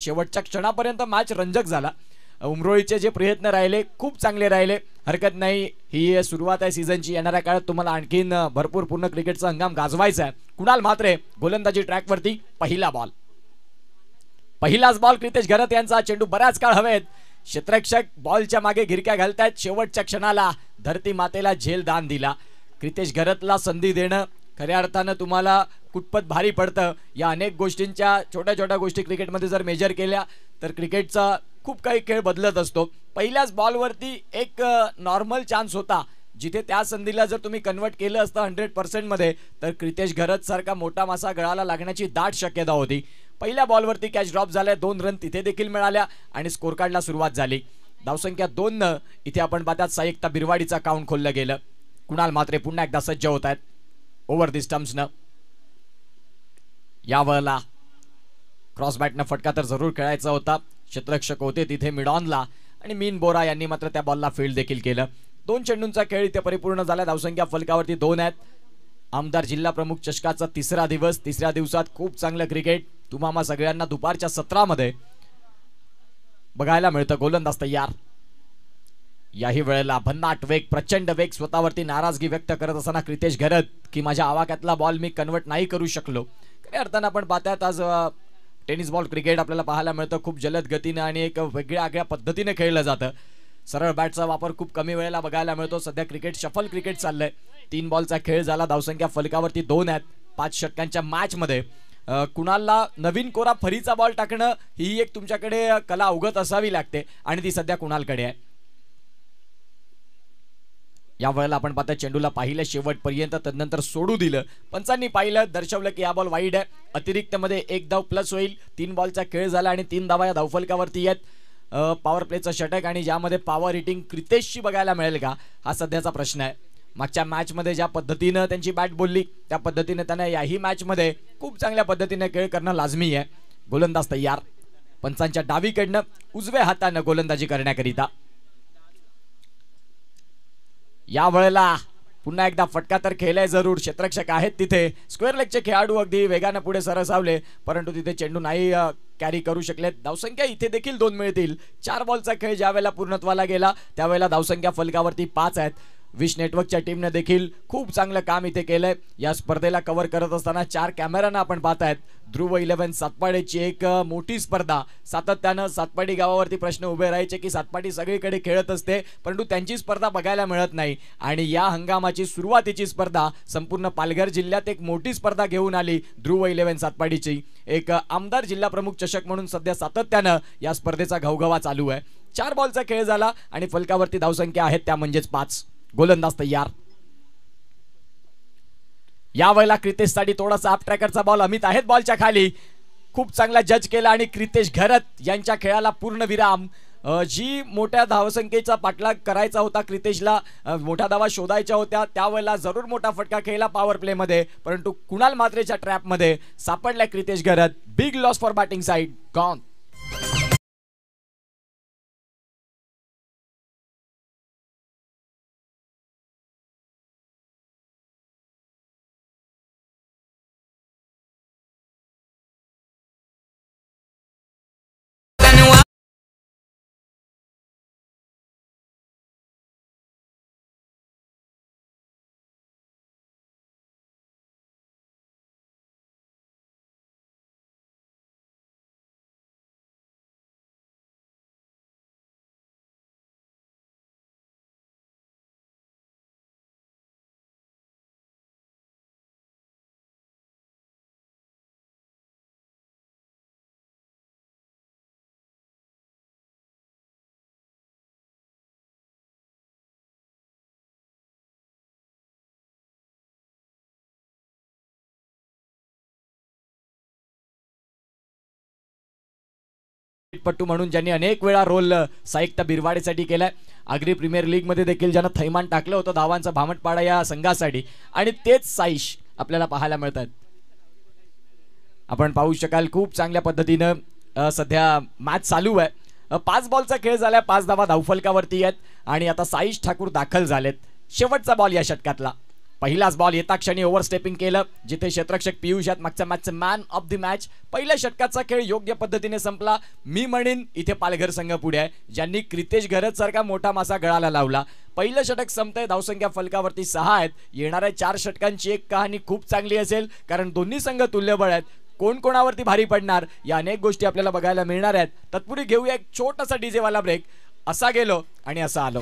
शेवटच्या क्षणापर्यंत मॅच रंजक झाला। उमरोळीचे जे प्रयत्न राहिले खूप चांगले राहिले, हरकत नाही, ही सुरुवात आहे सीझनची। येणाऱ्या काळात तुम्हाला आणखीन भरपूर पूर्ण क्रिकेटचा हंगाम गाजवायचा आहे। कुणाल म्हात्रे गोलंदाजी ट्रॅकवरती, पहिला बॉल, पहिलाच बॉल क्रितेश घरत यांचा। चेंडू बऱ्याच काळ हवेत, क्षेत्ररक्षक बॉलच्या मागे गिरक्या घालतायत। शेवटच्या क्षणाला धरती मातेला झेल दान दिला। क्रितेश घरतला संधी देणं खऱ्या अर्थानं तुम्हाला कुठपत भारी पडतं। या अनेक गोष्टींच्या छोट्या छोट्या गोष्टी क्रिकेटमध्ये जर मेजर केल्या तर क्रिकेटचा खूप काही खेळ बदलत असतो। पहिल्याच बॉलवरती एक नॉर्मल चान्स होता, जिथे त्या संधीला जर तुम्ही कन्वर्ट केलं असतं 100% मध्ये तर क्रितेश घरत सारखा मोठा मासा गळाला लागण्याची दाट शक्यता होती। पहिल्या बॉलवरती कॅच ड्रॉप झालाय, 2 रन तिथे देखील मिळाल्या आणि स्कोर कार्डला सुरुवात झाली। धावसंख्या 2 न इथे आपण पाहतात साईकता बिरवाडीचा काउंट खोललं गेलं। कुणाल म्हात्रे पुन्हा एकदा सज्ज होत आहेत ओव्हर दी स्टंप्स न। यावेळेला क्रॉस बॅटनं फटका तर जरूर खेळायचा होता, क्षेत्ररक्षक होते तिथे मिडॉनला आणि मीन बोरा यांनी मात्र त्या बॉलला फील्ड देखील केलं। 2 चेंडूंचा खेळ इथे परिपूर्ण झाला। धावसंख्या फलकावरती 2 आहेत। आमदार जिल्हा प्रमुख चषकाचा तिसरा दिवस, तिसऱ्या दिवसात खूप चांगलं क्रिकेट तुम्हाला सगळ्यांना दुपारच्या सत्रामध्ये बघायला मिळतं। गोलंदाज तयार, याही वेळेला भन्नाट वेग, प्रचंड वेग, स्वतःवरती नाराजगी व्यक्त करत असताना क्रितेश घरत की माझ्या आवाक्यातला बॉल मी कन्वर्ट नाही करू शकलो। खऱ्या अर्थानं आपण पाहतात आज टेनिस बॉल क्रिकेट आपल्याला पाहायला मिळतं खूप जलद गतीने आणि एक वेगळ्या पद्धतीने खेळलं जातं। सरळ बॅटचा वापर खूप कमी वेळेला बघायला मिळतो। सध्या क्रिकेट शफल क्रिकेट चाललंय। 3 बॉलचा खेळ झाला, धावसंख्या फलकावरती 2 आहेत। 5 षटकांच्या मॅच मध्ये कुणालला नवीन कोरा फरीचा बॉल टाकणं ही एक तुमच्याकडे कला अवगत असावी लागते आणि ती सध्या कुणालकडे आहे। या वेळेला आपण पाहता चेंडूला पाहिलं शेवटपर्यंत, तदनंतर सोडू दिलं। पंचांनी पाहिलं, दर्शवलं की हा बॉल वाईड आहे। अतिरिक्त मध्ये 1 धाव प्लस होईल। 3 बॉलचा खेळ झाला आणि 3 धावा या धावफलकावरती आहेत। पॉवर प्लेचं षटक आणि ज्यामध्ये पॉवर हिटिंग क्रितेशची बघायला मिळेल का, हा सध्याचा प्रश्न आहे। मागच्या मॅच मध्ये ज्या पद्धतीनं त्यांची बॅट बोलली त्या पद्धतीने त्यांना याही मॅच मध्ये खूप चांगल्या पद्धतीने खेळ करणं लाजमी आहे। गोलंदाज तयार, पंचांच्या डावीकडनं उजव्या हातानं गोलंदाजी करण्याकरिता। या वेळेला पुन्हा एकदा फटका तर खेळलाय जरूर, क्षेत्ररक्षक आहेत तिथे। स्क्वेअर लेगचे खेळाडू अगदी वेगाने पुढे सरसावले, परंतु तिथे चेंडू नाही कॅरी करू शकले। धावसंख्या इथे देखील 2 मिळतील। 4 बॉलचा खेळ ज्या वेळेला पूर्णत्वाला गेला त्यावेळेला धावसंख्या फलकावरती 5 आहेत। विश नेटवर्कच्या टीमने देखील खूप चांगलं काम इथे केलंय। या स्पर्धेला कव्हर करत असताना 4 कॅमेराना आपण पाहतायत। ध्रुव 11 सातपाडीची एक मोठी स्पर्धा, सातत्यानं सातपाडी गावावरती प्रश्न उभे राहायचे की सातपाडी सगळीकडे खेळत असते परंतु त्यांची स्पर्धा बघायला मिळत नाही आणि या हंगामाची सुरुवातीची स्पर्धा संपूर्ण पालघर जिल्ह्यात एक मोठी स्पर्धा घेऊन आली ध्रुव 11 सातपाडीची। एक आमदार जिल्हा प्रमुख चषक म्हणून सध्या सातत्यानं या स्पर्धेचा घवघवा चालू आहे। 4 बॉलचा खेळ झाला आणि फलकावरती धावसंख्या आहेत त्या म्हणजेच 5। गोलंदाज तयार, या वेळेला क्रितेशसाठी थोडासा अप ट्रॅकरचा बॉल, अमित आहेत बॉलच्या खाली, खूप चांगला जज केला आणि क्रितेश घरत यांच्या खेळाला पूर्ण विराम। जी मोठ्या धावसंख्येचा पाठलाग करायचा होता क्रितेशला, मोठ्या धावा शोधायच्या होत्या, त्यावेळेला जरूर मोठा फटका खेळला पॉवर प्ले मध्ये, परंतु कुणाल म्हात्रेच्या ट्रॅप मध्ये सापडला Kritesh Gharat. Big loss for batting side, gone. पट्टू म्हणून ज्यांनी अनेक वेळा रोल साईकता बिरवाडीसाठी केलाय, आगरी प्रीमियर लीग मध्ये देखील ज्यांना थैमान टाकलं होतं धावांचा भामटपाडा या संघासाठी, आणि तेच साईश आपल्याला पाहायला मिळतात। आपण पाहू शकाल खूप चांगल्या पद्धतीने सध्या मॅच चालू आहे। 5 बॉलचा खेळ झाला, 5 धावा धावफलकावरती आहेत आणि आता साईश ठाकूर दाखल झालेत। शेवटचा बॉल या षटकातला, पहिलाच बॉल येता क्षणी ओव्हरस्टेपिंग केलं, जिथे क्षेत्ररक्षक पियुष यात मागच्या मॅचचं मॅन ऑफ द मॅच. पहिल्या षटकाचा खेळ योग्य पद्धतीने संपला. मी म्हणेन इथे पालघर संघ पुढे आहे, ज्यांनी क्रितेश घरत सारखा मोठा मासा गळाला लावला. पहिलं षटक संपतंय, धावसंख्या फलकावरती 6 आहेत. येणाऱ्या 4 षटकांची एक कहाणी खूप चांगली असेल, कारण दोन्ही संघ तुल्यबळ आहेत. कोण कोणावरती भारी पडणार या अनेक गोष्टी आपल्याला बघायला मिळणार आहेत. तत्पूर्वी घेऊया एक छोटासा डीजे वाला ब्रेक. असा गेलो आणि असा आलो.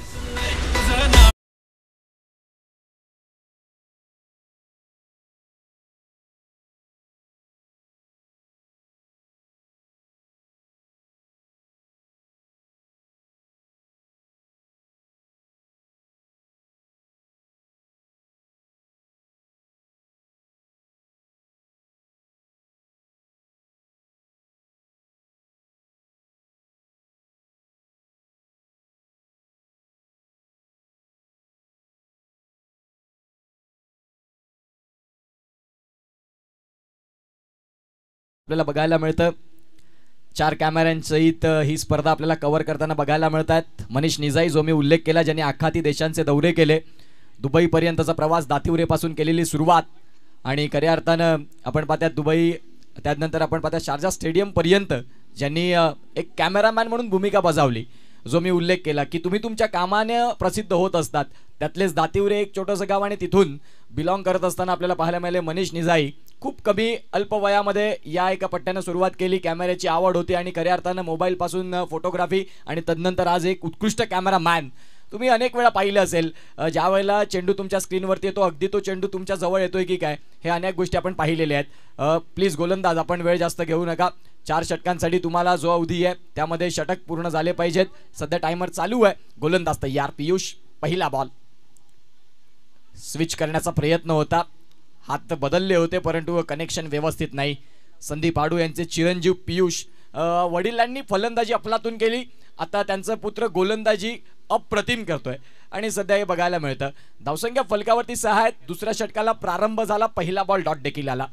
आपल्याला बघायला मिळतं 4 कॅमेऱ्यांसहित ही स्पर्धा आपल्याला कव्हर करताना बघायला मिळतात. मनीष निजाई, जो मी उल्लेख केला, ज्यांनी आखाती देशांचे दौरे केले, दुबईपर्यंतचा प्रवास, दातिवरेपासून केलेली सुरुवात आणि खऱ्या अर्थानं आपण पाहतात दुबई, त्यानंतर आपण पाहतात शारजा स्टेडियमपर्यंत ज्यांनी एक कॅमेरामॅन म्हणून भूमिका बजावली, जो मी उल्लेख केला की तुम्ही तुमच्या कामाने प्रसिद्ध होत असतात. त्यातलेच दातिवरे एक छोटंसं गाव आणि तिथून बिलॉंग करत असताना आपल्याला पाहायला मिळाले मनीष निजाई खूप कमी अल्पवयामध्ये या एका पट्ट्यानं सुरुवात केली. कॅमेऱ्याची आवड होती आणि खऱ्या अर्थानं मोबाईलपासून फोटोग्राफी आणि तदनंतर आज एक उत्कृष्ट कॅमेरामॅन. तुम्ही अनेक वेळा पाहिलं असेल, ज्या वेळेला चेंडू तुमच्या स्क्रीनवरती येतो, अगदी तो चेंडू तुमच्या जवळ येतोय की काय, हे अनेक गोष्टी आपण पाहिलेल्या आहेत. प्लीज गोलंदाज, आपण वेळ जास्त घेऊ नका. 4 षटकांसाठी तुम्हाला जो अवधी आहे त्यामध्ये षटक पूर्ण झाले पाहिजेत. सध्या टायमर चालू आहे. गोलंदाज तयार. पियुष, पहिला बॉल. स्विच करण्याचा प्रयत्न होता, हात बदलले होते, परंतु कनेक्शन व्यवस्थित नाही. संदीप आडू यांचे चिरंजीव पियुष, वडिलांनी फलंदाजी अफलातून केली, आता त्यांचा पुत्र गोलंदाजी अप्रतिम करतोय आणि सध्या हे बघायला मिळतं. धावसंख्या फलकावरती 6 आहेत. दुसऱ्या षटकाला प्रारंभ झाला. पहिला बॉल डॉट देखील आला.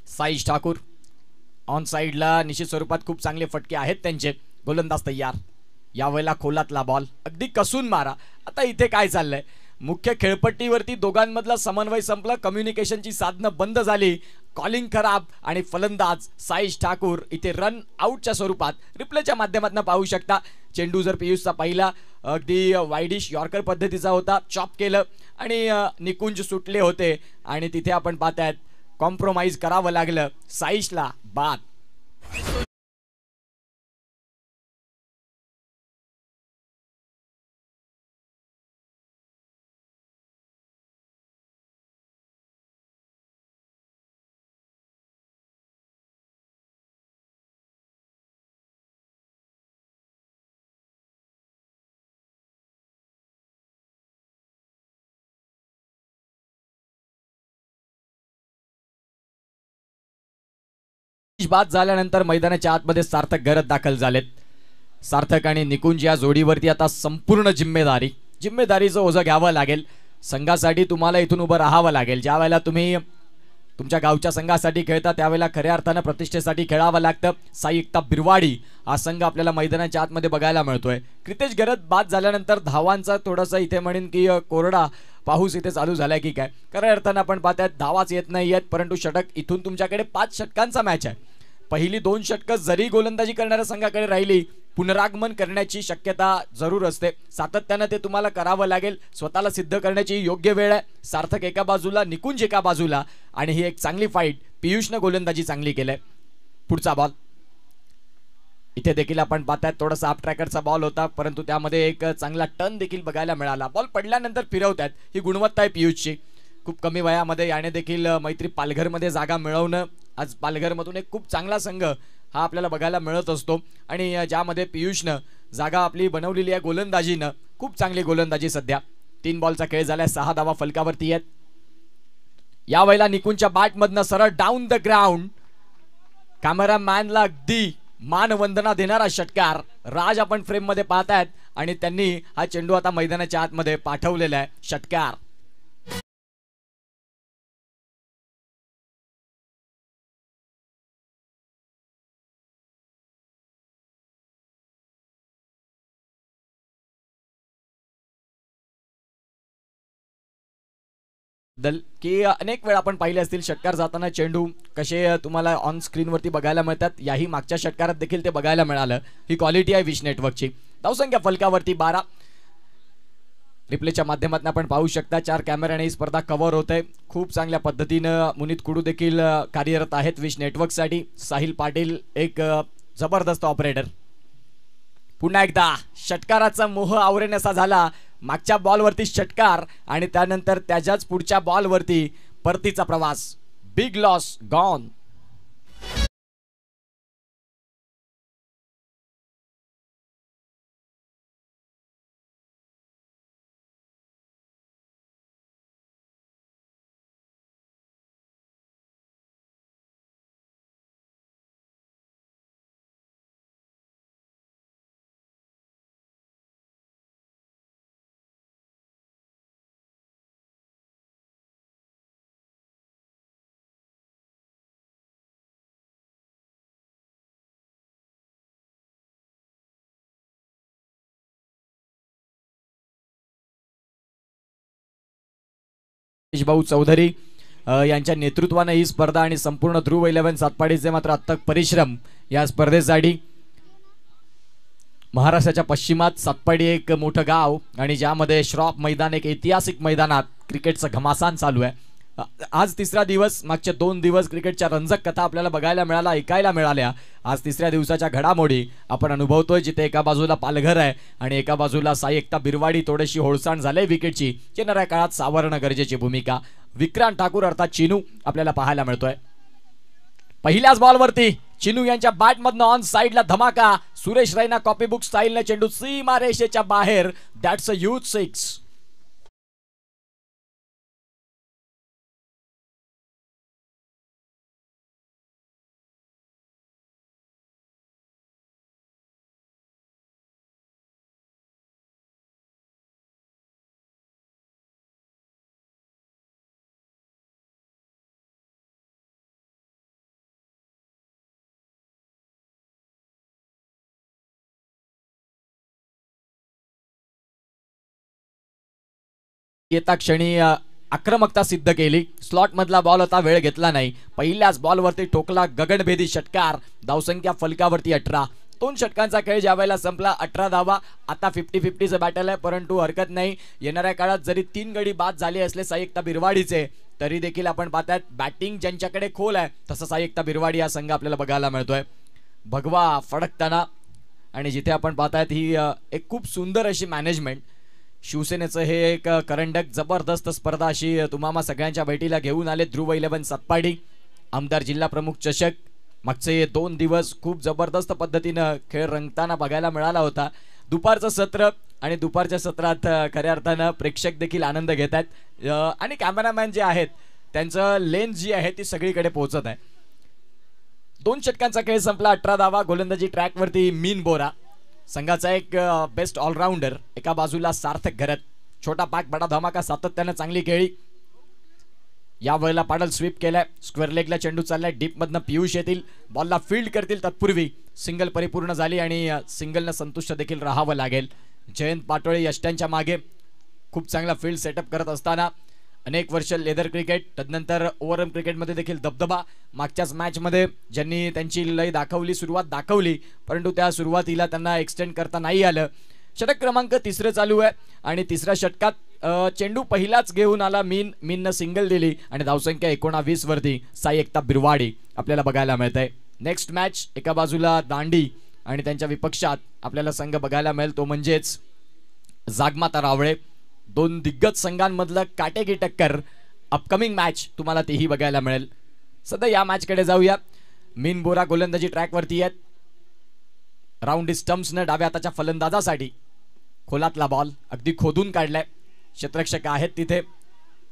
साईश ठाकूर ऑन साइडला निश्चित स्वरूपात खूप चांगले फटके आहेत त्यांचे. गोलंदाज तयार. यावेळेला खोलातला बॉल, अगदी कसून मारा. आता इथे काय चाललंय, मुख्य खेळपट्टीवरती दोघांमधला समन्वय संपला, कम्युनिकेशनची साधनं बंद झाली, कॉलिंग खराब आणि फलंदाज साईश ठाकूर इथे रन आउटच्या स्वरूपात रिप्लेच्या माध्यमातून पाहू शकता. चेंडू जर पियुषचा पहिला अगदी वाईडिश यॉर्कर पद्धतीचा होता, चॉप केलं आणि निकुंज सुटले होते आणि तिथे आपण पाहतायत कॉम्प्रोमाइज करावं लागलं साईशला. बाद. बाद झाल्यानंतर मैदानाच्या आतमध्ये सार्थक घरत दाखल झालेत. सार्थक आणि निकुंज या जोडीवरती आता संपूर्ण जिम्मेदारीचं ओझं घ्यावं लागेल. संघासाठी तुम्हाला इथून उभं राहावं लागेल. ज्या वेळेला तुम्ही तुमच्या गावच्या संघासाठी खेळता त्यावेळेला खऱ्या अर्थानं प्रतिष्ठेसाठी खेळावं लागतं. साई एकता बिरवाडी हा संघ आपल्याला मैदानाच्या आतमध्ये बघायला मिळतोय. क्रितेश घरत बाद झाल्यानंतर धावांचा थोडासा इथे म्हणेन की कोरडा पाऊस इथे चालू झालाय की काय. खऱ्या अर्थानं आपण पाहतायत धावाच येत नाही आहेत, परंतु षटक इथून तुमच्याकडे 5 षटकांचा मॅच आहे. पहिली 2 षटकं जरी गोलंदाजी करणाऱ्या संघाकडे राहिली, पुनरागमन करण्याची शक्यता जरूर असते. सातत्यानं ते तुम्हाला करावं लागेल. स्वतःला सिद्ध करण्याची योग्य वेळ आहे. सार्थक एका बाजूला, निकुंज एका बाजूला आणि ही एक चांगली फाईट. पियुषनं गोलंदाजी चांगली केलंय. पुढचा बॉल इथे देखील आपण पाहतायत थोडासा अप ट्रॅकरचा बॉल होता, परंतु त्यामध्ये एक चांगला टर्न देखील बघायला मिळाला. बॉल पडल्यानंतर फिरवतात, ही गुणवत्ता आहे पियुषची. खूप कमी वयामध्ये याने देखील मैत्री पालघरमध्ये जागा मिळवणं, आज पालघरमधून एक खूप चांगला संघ हा आपल्याला बघायला मिळत असतो आणि ज्यामध्ये पियुषनं जागा आपली बनवलेली आहे. गोलंदाजीनं खूप चांगली गोलंदाजी. सध्या 3 बॉलचा खेळ झालाय, 6 धावा फलकावरती आहेत. यावेळेला निकुंजच्या बॅटमधनं सरळ डाऊन द ग्राउंड, कॅमेरामॅनला अगदी मानवंदना देणारा षटकार राज आपण फ्रेम मध्ये पाहतायत आणि त्यांनी हा चेंडू आता मैदानाच्या आतमध्ये पाठवलेला आहे. षटकार की अनेक वेळा आपण पाहिले असतील षटकार जाताना चेंडू कसे तुम्हाला ऑन स्क्रीन वरती बघायला मिळतात, याही मागच्या षटकारात देखील ते बघायला मिळालं. ही क्वालिटी आहे विश नेटवर्कची. धावसंख्या फलकावरती 12. रिप्लेच्या माध्यमातून आपण पाहू शकता 4 कॅमेऱ्याने ही स्पर्धा कव्हर होते. खूप चांगल्या पद्धतीनं मुनीत कुडू देखील कार्यरत आहेत विश नेटवर्कसाठी. साहिल पाटील एक जबरदस्त ऑपरेटर. पुन्हा एकदा षटकाराचा मोह आवरेनासा झाला. मागच्या बॉलवरती षटकार आणि त्यानंतर त्याच्याच पुढच्या बॉलवरती परतीचा प्रवास. Big loss gone. भाऊ चौधरी यांच्या नेतृत्वाने ही स्पर्धा आणि संपूर्ण ध्रुव 11 सातपाडीचे मात्र अथक परिश्रम या स्पर्धेसाठी. महाराष्ट्राच्या पश्चिमात सातपाडी एक मोठं गाव आणि ज्यामध्ये श्रॉफ मैदान एक ऐतिहासिक मैदानात क्रिकेटचं घमासान चालू आहे. आज तिसरा दिवस. मागचे 2 दिवस क्रिकेटच्या रंजक कथा आपल्याला बघायला मिळाल्या, ऐकायला मिळाल्या. आज तिसऱ्या दिवसाच्या घडामोडी आपण अनुभवतोय, जिथे एका बाजूला पालघर आहे आणि एका बाजूला साई एकता बिरवाडी. थोडीशी होळसाण झाले विकेटची. येणाऱ्या काळात सावरणं गरजेची भूमिका. विक्रांत ठाकूर अर्थात चिनू आपल्याला पाहायला मिळतोय. पहिल्याच बॉलवरती चिनू यांच्या बॅटमधनं ऑन साइडला धमाका. सुरेश रैना कॉपीबुक स्टाईलने चेंडू सीमा रेषेच्या बाहेर. That's a huge 6. येता क्षणी आक्रमकता सिद्ध केली. स्लॉट मधला बॉल होता, वेळ घेतला नाही. पहिल्याच बॉलवरती ठोकला गगनभेदी षटकार. धावसंख्या फलकावरती 18. 2 षटकांचा खेळ ज्या वेळेला संपला 18 धावा. आता 50-50चं बॅटल आहे, परंतु हरकत नाही. येणाऱ्या काळात जरी 3 गडी बाद झाले असले साई एकता बिरवाडीचे, तरी देखील आपण पाहतात बॅटिंग ज्यांच्याकडे खोल आहे तसं साई एकता बिरवाडी हा संघ आपल्याला बघायला मिळतोय. भगवा फडकताना आणि जिथे आपण पाहतायत ही एक खूप सुंदर अशी मॅनेजमेंट. शिवसेनेचं हे एक करंडक जबरदस्त स्पर्धा अशी तुम्हाला सगळ्यांच्या भेटीला घेऊन आले. ध्रुव 11 सातपाडी आमदार जिल्हा प्रमुख चषक. मागचे 2 दिवस खूप जबरदस्त पद्धतीनं खेळ रंगताना बघायला मिळाला होता. दुपारचं सत्र आणि दुपारच्या सत्रात खऱ्या अर्थानं प्रेक्षक देखील आनंद घेत आहेत आणि कॅमेरामॅन जे आहेत त्यांचं लेन्स जी आहे ती सगळीकडे पोहोचत आहे. 2 षटकांचा खेळ संपला. 18 धावा. गोलंदाजी ट्रॅकवरती मीन बोरा संघाचा एक बेस्ट ऑलराऊंडर. एका बाजूला सार्थक घरत. छोटा पाक बडा धमाका सातत्याने चांगली खेळी. या वेळेला पाडल स्वीप केलाय. स्क्वेअर लेगला चेंडू चाललाय. डीप मधनं पियुष येतील, बॉलला फील्ड करतील. तत्पूर्वी सिंगल परिपूर्ण झाली आणि सिंगलनं संतुष्ट देखील राहावं लागेल. जयंत पाटोळे यष्ट्यांच्या मागे खूप चांगला फील्ड सेटअप करत असताना अनेक वर्ष लेदर क्रिकेट, तदनंतर ओव्हरआर्म क्रिकेटमध्ये देखील दबदबा. मागच्याच मॅचमध्ये ज्यांनी त्यांची लय दाखवली, सुरुवात दाखवली, परंतु त्या सुरुवातीला त्यांना एक्सटेंड करता नाही आलं. षटक क्रमांक 3 चालू आहे आणि तिसऱ्या षटकात चेंडू पहिलाच घेऊन आला मीननं सिंगल दिली आणि धावसंख्या 19 वरती साई एकता बिरवाडी आपल्याला बघायला मिळतंय. नेक्स्ट मॅच एका बाजूला दांडी आणि त्यांच्या विपक्षात आपल्याला संघ बघायला मिळेल तो म्हणजेच जागमाता रावळे. 2 दिग्गज संघांमधलं काटेकी टक्कर. अपकमिंग मॅच तुम्हाला तेही बघायला मिळेल. सध्या या मॅचकडे जाऊया. मीन बोरा गोलंदाजी ट्रॅकवरती आहेत. राऊंड स्टम्प्सनं डाव्या हाताच्या फलंदाजासाठी खोलातला बॉल अगदी खोदून काढलाय. क्षेत्ररक्षक आहेत तिथे.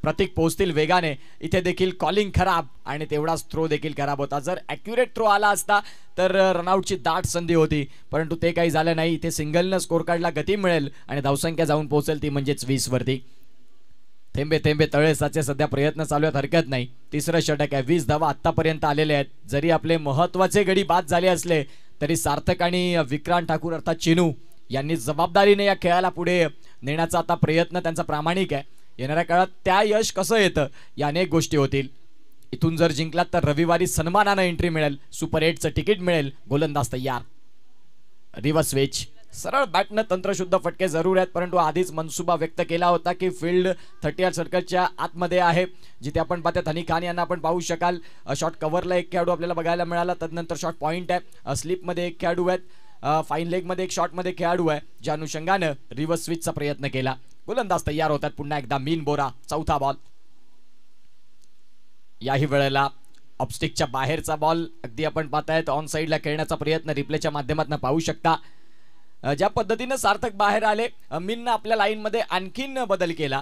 प्रतीक पोहोचतील वेगाने. इथे देखील कॉलिंग खराब आणि तेवढाच थ्रो देखील खराब होता. जर ॲक्युरेट थ्रो आला असता तर रनआउटची दाट संधी होती, परंतु ते काही झालं नाही. इथे सिंगलनं स्कोर कार्डला गती मिळेल आणि धावसंख्या जाऊन पोहोचेल ती म्हणजेच 20 वरती. थेंबे थेंबे तळे साचे सध्या प्रयत्न चालू आहेत, हरकत नाही. तिसरं षटक आहे. 20 धावा आतापर्यंत आलेले आहेत. जरी आपले महत्वाचे गडी बाद झाले असले तरी सार्थक आणि विक्रांत ठाकूर अर्थात चिनू यांनी जबाबदारीने या खेळाला पुढे नेण्याचा आता प्रयत्न त्यांचा प्रामाणिक आहे. येणाऱ्या काळात त्या यश कसं येतं या अनेक गोष्टी होतील. इथून जर जिंकलात तर रविवारी सन्मानानं एंट्री मिळेल, सुपर 8चं तिकीट मिळेल. गोलंदाज तयार, रिव्हर्स स्विच, सरळ बॅटनं तंत्रशुद्ध फटके जरूर आहेत, परंतु आधीच मनसुबा व्यक्त केला होता की फील्ड 30 सर्कलच्या आतमध्ये आहे, जिथे आपण पाहतो हनी खान यांना आपण पाहू शकाल. शॉट कव्हरला एक खेळाडू आपल्याला बघायला मिळाला, तदनंतर शॉट पॉइंट आहे, स्लिपमध्ये एक खेळाडू आहेत, फाईन लेगमध्ये एक शॉटमध्ये खेळाडू आहे, ज्या अनुषंगानं रिव्हर्स स्विचचा प्रयत्न केला. गोलंदाज तयार होतात पुन्हा एकदा. मीन बोरा, चौथा बॉल. याही वेळेला ऑफस्टिकच्या बाहेरचा बॉल अगदी आपण पाहतायत ऑन साईडला खेळण्याचा प्रयत्न रिप्लेच्या माध्यमातून पाहू शकता. ज्या पद्धतीने सार्थक बाहेर आले, मीननं आपल्या लाईनमध्ये आणखीन बदल केला.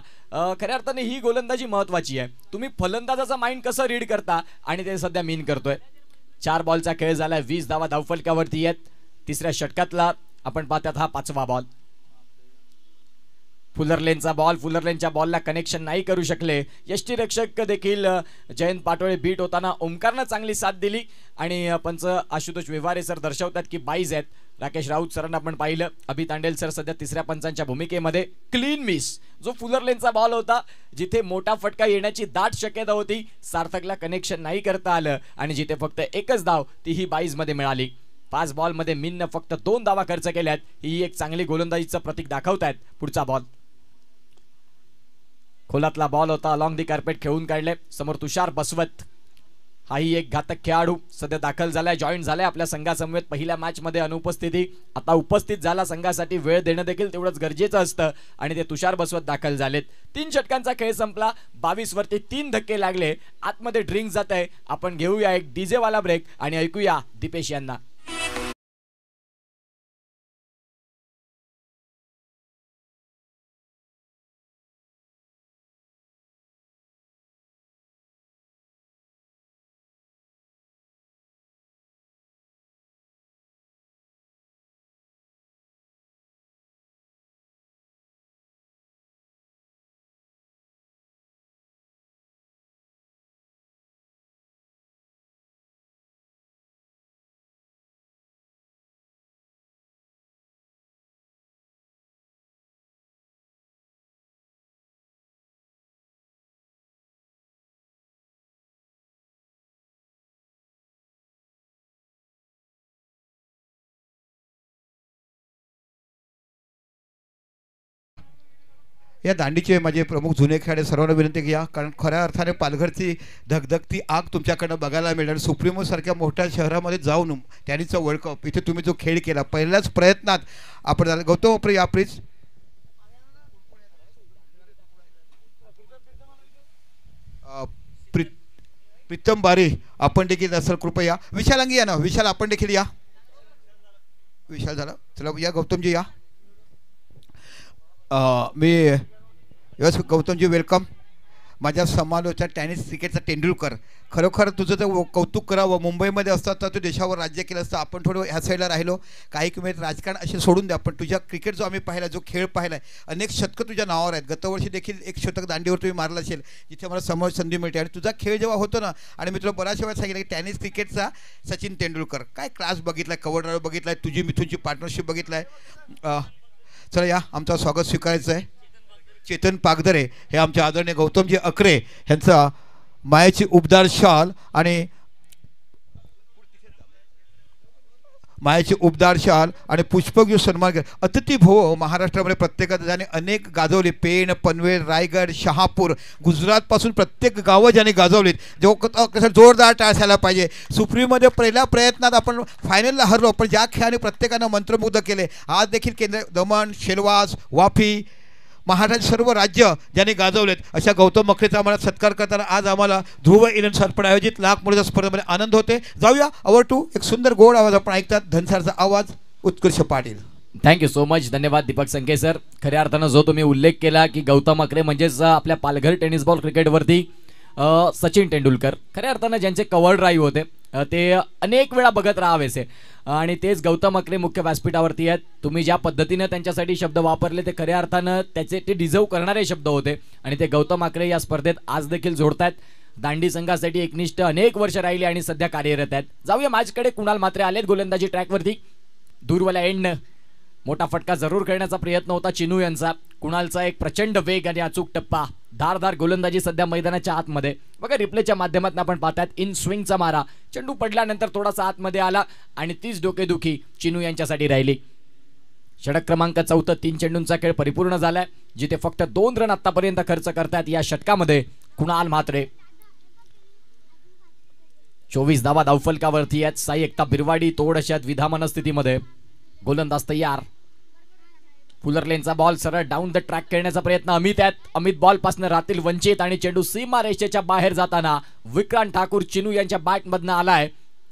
खऱ्या अर्थाने ही गोलंदाजी महत्वाची आहे. तुम्ही फलंदाजाचा माइंड कसं रीड करता आणि ते सध्या मीन करतोय. 4 बॉलचा खेळ झालाय, 20 धावा धावफलकावरती आहेत. तिसऱ्या षटकातला आपण पाहतात हा 5वा बॉल. फुलरलेनचा बॉल, फुलरलेनच्या बॉलला कनेक्शन नाही करू शकले यष्टीरक्षक देखील. जयंत पाटोळे बीट होताना ओमकारनं चांगली साथ दिली आणि पंच आशुतोष व्यवहारे सर दर्शवतात की 22 आहेत. राकेश राऊत सरांना आपण पाहिलं, अभि तांडेल सर सध्या तिसऱ्या पंचांच्या भूमिकेमध्ये. क्लीन मिस, जो फुलरलेनचा बॉल होता जिथे मोठा फटका येण्याची दाट शक्यता होती, सार्थकला कनेक्शन नाही करता आलं आणि जिथे फक्त एकच धाव तीही 22 मध्ये मिळाली. 5 बॉलमध्ये मीननं फक्त 2 धावा खर्च केल्यात. ही एक चांगली गोलंदाजीचं प्रतीक दाखवतायत. पुढचा बॉल, खोलातला बॉल होता, अलॉंग दी कार्पेट खेळून काढले. समोर तुषार बसवत, हाही एक घातक खेळाडू सध्या दाखल झालाय, जॉईन झालाय आपल्या संघासमवेत. पहिल्या मॅच मध्ये अनुपस्थिती, आता उपस्थित झाला. संघासाठी वेळ देणं देखील तेवढंच गरजेचं असतं आणि ते तुषार बसवत दाखल झालेत. 3 षटकांचा खेळ संपला, 22 वरती 3 धक्के लागले. आतमध्ये ड्रिंक जात आहे. आपण घेऊया एक डीजे वाला ब्रेक आणि ऐकूया दीपेश यांना. या दांडीचे माझे प्रमुख जुने खेळाडू सर्वांना विनंती घ्या, कारण खऱ्या अर्थाने पालघरची धगधगती आग तुमच्याकडनं बघायला मिळणार. सुप्रीमो सारख्या मोठ्या शहरामध्ये जाऊन त्यांनीचा वर्ल्ड कप इथे तुम्ही जो खेळ केला पहिल्याच प्रयत्नात आपण. गौतम प्रिय या प्लीज. प्रीतम बारे आपण देखील असेल कृपया. विशाल अंगी या ना, विशाल आपण देखील या. विशाल झाला, चला या गौतमजी या. मी यस गौतमजी वेलकम. माझ्या समालोचक टेनिस क्रिकेटचा तेंडुलकर, खरोखर तुझं जर कौतुक करावं. मुंबईमध्ये असतात तर तू देशावर राज्य केलं असतं. आपण थोडं ह्या साईडला राहिलो, काही किंमत राजकारण असे सोडून द्या. पण तुझ्या क्रिकेट जो आम्ही पाहिला, जो खेळ पाहिला आहे, अनेक शतकं तुझ्या नावावर आहेत. गतवर्षी देखील एक शतक दांडीवर तुम्ही मारलं असेल, जिथे मला समोर संधी मिळते. आणि तुझा खेळ जेव्हा होतो ना, आणि मी तुला बऱ्याच वेळा सांगितलं की टेनिस क्रिकेटचा सचिन तेंडुलकर काय क्लास बघितला आहे, कव्हर ड्राईव्ह बघितला आहे, तुझी मिथूनची पार्टनरशिप बघितला आहे. चला या, आमचं स्वागत स्वीकारायचं आहे. चेतन पागधरे हे आमचे आदरणीय गौतमजी अकरे यांचा मायाची उबदार शाल आणि पुष्पगुच्छ सन्मान केला. अतिथी भो महाराष्ट्रामध्ये प्रत्येकात ज्याने अनेक गाजवले, पेण, पनवेल, रायगड, शहापूर, गुजरातपासून प्रत्येक गावं ज्याने गाजवलीत. जेव्हा कसं जोरदार टाळ झाला पाहिजे. सुप्रीममध्ये पहिल्या प्रयत्नात आपण फायनलला हरलो, पण ज्या खेळाने प्रत्येकानं मंत्रमुग्ध केले. आज देखील केंद्र, दमण, शेलवास, वाफी, महाराष्ट्राचे सर्व राज्य ज्यांनी गाजवलेत, अशा गौतम अकरेचा आम्हाला सत्कार करताना आज आम्हाला ध्रुव इलेव्हन सरपण आयोजित लाख मुलीच्या स्पर्धेमध्ये आनंद होते. जाऊया अवर टू एक सुंदर गोड आवाज आपण ऐकतात, धनसारचा आवाज, उत्कर्ष पाटील. थँक्यू सो मच, धन्यवाद दीपक संके सर. खऱ्या अर्थानं जो तुम्ही उल्लेख केला की गौतम अकरे म्हणजेच आपल्या पालघर टेनिस बॉल क्रिकेटवरती सचिन तेंडुलकर, खऱ्या अर्थानं ज्यांचे कव्हर ड्राईव्ह होते ते अनेक वेळा बघत राहावेसे आणि तेच गौतम अकरे मुख्य व्यासपीठावरती आहेत. तुम्ही ज्या पद्धतीने त्यांच्यासाठी शब्द वापरले ते खऱ्या अर्थानं त्याचे ते डिझर्व करणारे शब्द होते आणि ते गौतम अकरे या स्पर्धेत आज देखील जोडतायत. दांडी संघासाठी एकनिष्ठ अनेक वर्ष राहिली आणि सध्या कार्यरत आहेत. जाऊया मॅचकडे. कुणाल मात्रे आलेत गोलंदाजी ट्रॅकवरती. दूरवाल्या एंडनं मोठा फटका जरूर खेळण्याचा प्रयत्न होता चिनू यांचा. कुणालचा एक प्रचंड वेग आणि अचूक टप्पा. धारदार गोलंदाजी सध्या मैदानाच्या आतमध्ये बघा, रिप्लेच्या माध्यमातून आपण पाहतात इन स्विंगचा मारा, चेंडू पडल्यानंतर थोडासा आतमध्ये आला आणि तीच डोकेदुखी चिनू यांच्यासाठी राहिली. षटक क्रमांक 14, 3 चेंडूंचा खेळ परिपूर्ण झालाय, जिथे फक्त 2 रन आतापर्यंत खर्च करतात या षटकामध्ये कुणाल म्हात्रे. 24 धावा धावफलकावरती आहेत. साई एकता बिरवाडी तोड अशा द्विधा मनस्थितीमध्ये. गोलंदाज तयार. फुलरलेनचा बॉल सरळ डाऊन द ट्रॅक खेळण्याचा प्रयत्न अमित आहेत. अमित बॉल पासून राहतील वंचित आणि चेंडू सीमा रेषेच्या बाहेर जाताना विक्रांत ठाकूर चिनू यांच्या बॅट मधनं आलाय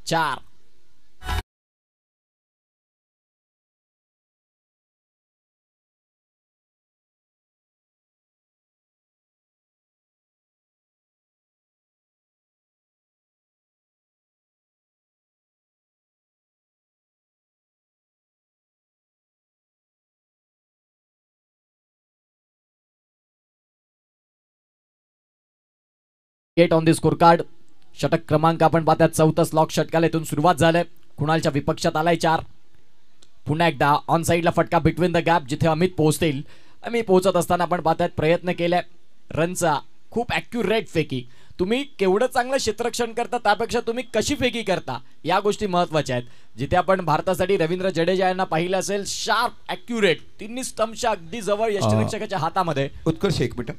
4. On the score card. षटक क्रमांक आपण पाहतात 14 स्लॉक षटकाला इथून सुरुवात झाले. कुणालच्या विपक्षात आलाय 4. पुन्हा एकदा ऑन साइडला फटका बिटवीन द गॅप, जिथे अमित पोहोचतील. अमित पोहोचत असताना आपण पाहतात प्रयत्न केलाय रनचा, खूप ॲक्युरेट फेकी. तुम्ही केवढं चांगलं क्षेत्ररक्षण करता त्यापेक्षा तुम्ही कशी फेकी करता या गोष्टी महत्वाच्या आहेत. जिथे आपण भारतासाठी रवींद्र जडेजा यांना पाहिलं असेल, शार्प ॲक्युरेट, तिन्ही स्टंपच्या अगदी जवळ यष्टिरक्षकाच्या हातामध्ये. उत्कर्ष, एक मिनिट.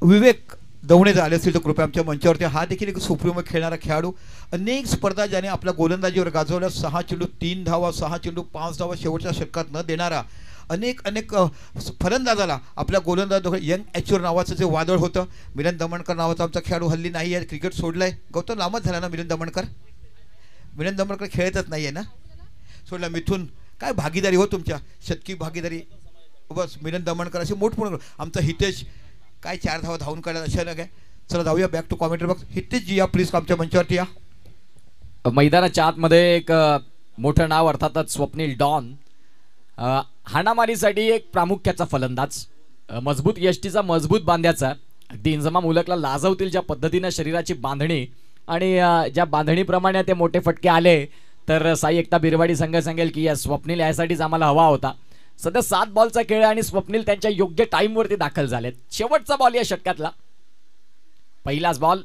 विवेक दवणे झाले असतील तर कृपया आमच्या मंचावरती. हा देखील एक सुप्रीम खेळणारा खेळाडू, अनेक स्पर्धा ज्याने आपल्या गोलंदाजीवर गाजवल्या. 6 चेंडू 3 धावा, 6 चेंडू 5 धावा शेवटच्या षटकात न देणारा अनेक फलंदाजाला आपल्या गोलंदाज यंग ॲच्युअर नावाचं जे वादळ होतं, मिलन दमणकर नावाचा आमचा खेळाडू हल्ली नाही आहे, क्रिकेट सोडलाय. गौतम लांबच झाला ना मिलन दमणकर खेळतच नाही आहे ना, सोडला. मिथून काय भागीदारी हो तुमच्या, शतकी भागीदारी. बस मिलन दमणकर असे मोठमोठे. आमचा हितेश काय 4 धावा धावून काढायला अशा काय. चला जाऊया back to commentary box. Hitesh ji या प्लीज आमच्या मंचावरती या. मैदानाच्या आतमध्ये एक मोठं नाव अर्थातच स्वप्नील डॉन. हाणामारीसाठी एक प्रामुख्याचा फलंदाज, मजबूत यष्टीचा, मजबूत बांध्याचा. अगदी इंजमाम उलकला लाजवतील ज्या पद्धतीने शरीराची बांधणी आणि ज्या बांधणीप्रमाणे ते मोठे फटके आले तर साई एकता बिरवाडी संघ सांगेल की या स्वप्नील यासाठीच आम्हाला हवा होता. सध्या 7 बॉलचा खेळ आणि स्वप्नील त्यांच्या योग्य टाइमवरती दाखल झालेत. शेवटचा बॉल या षटकातला. पहिलाच बॉल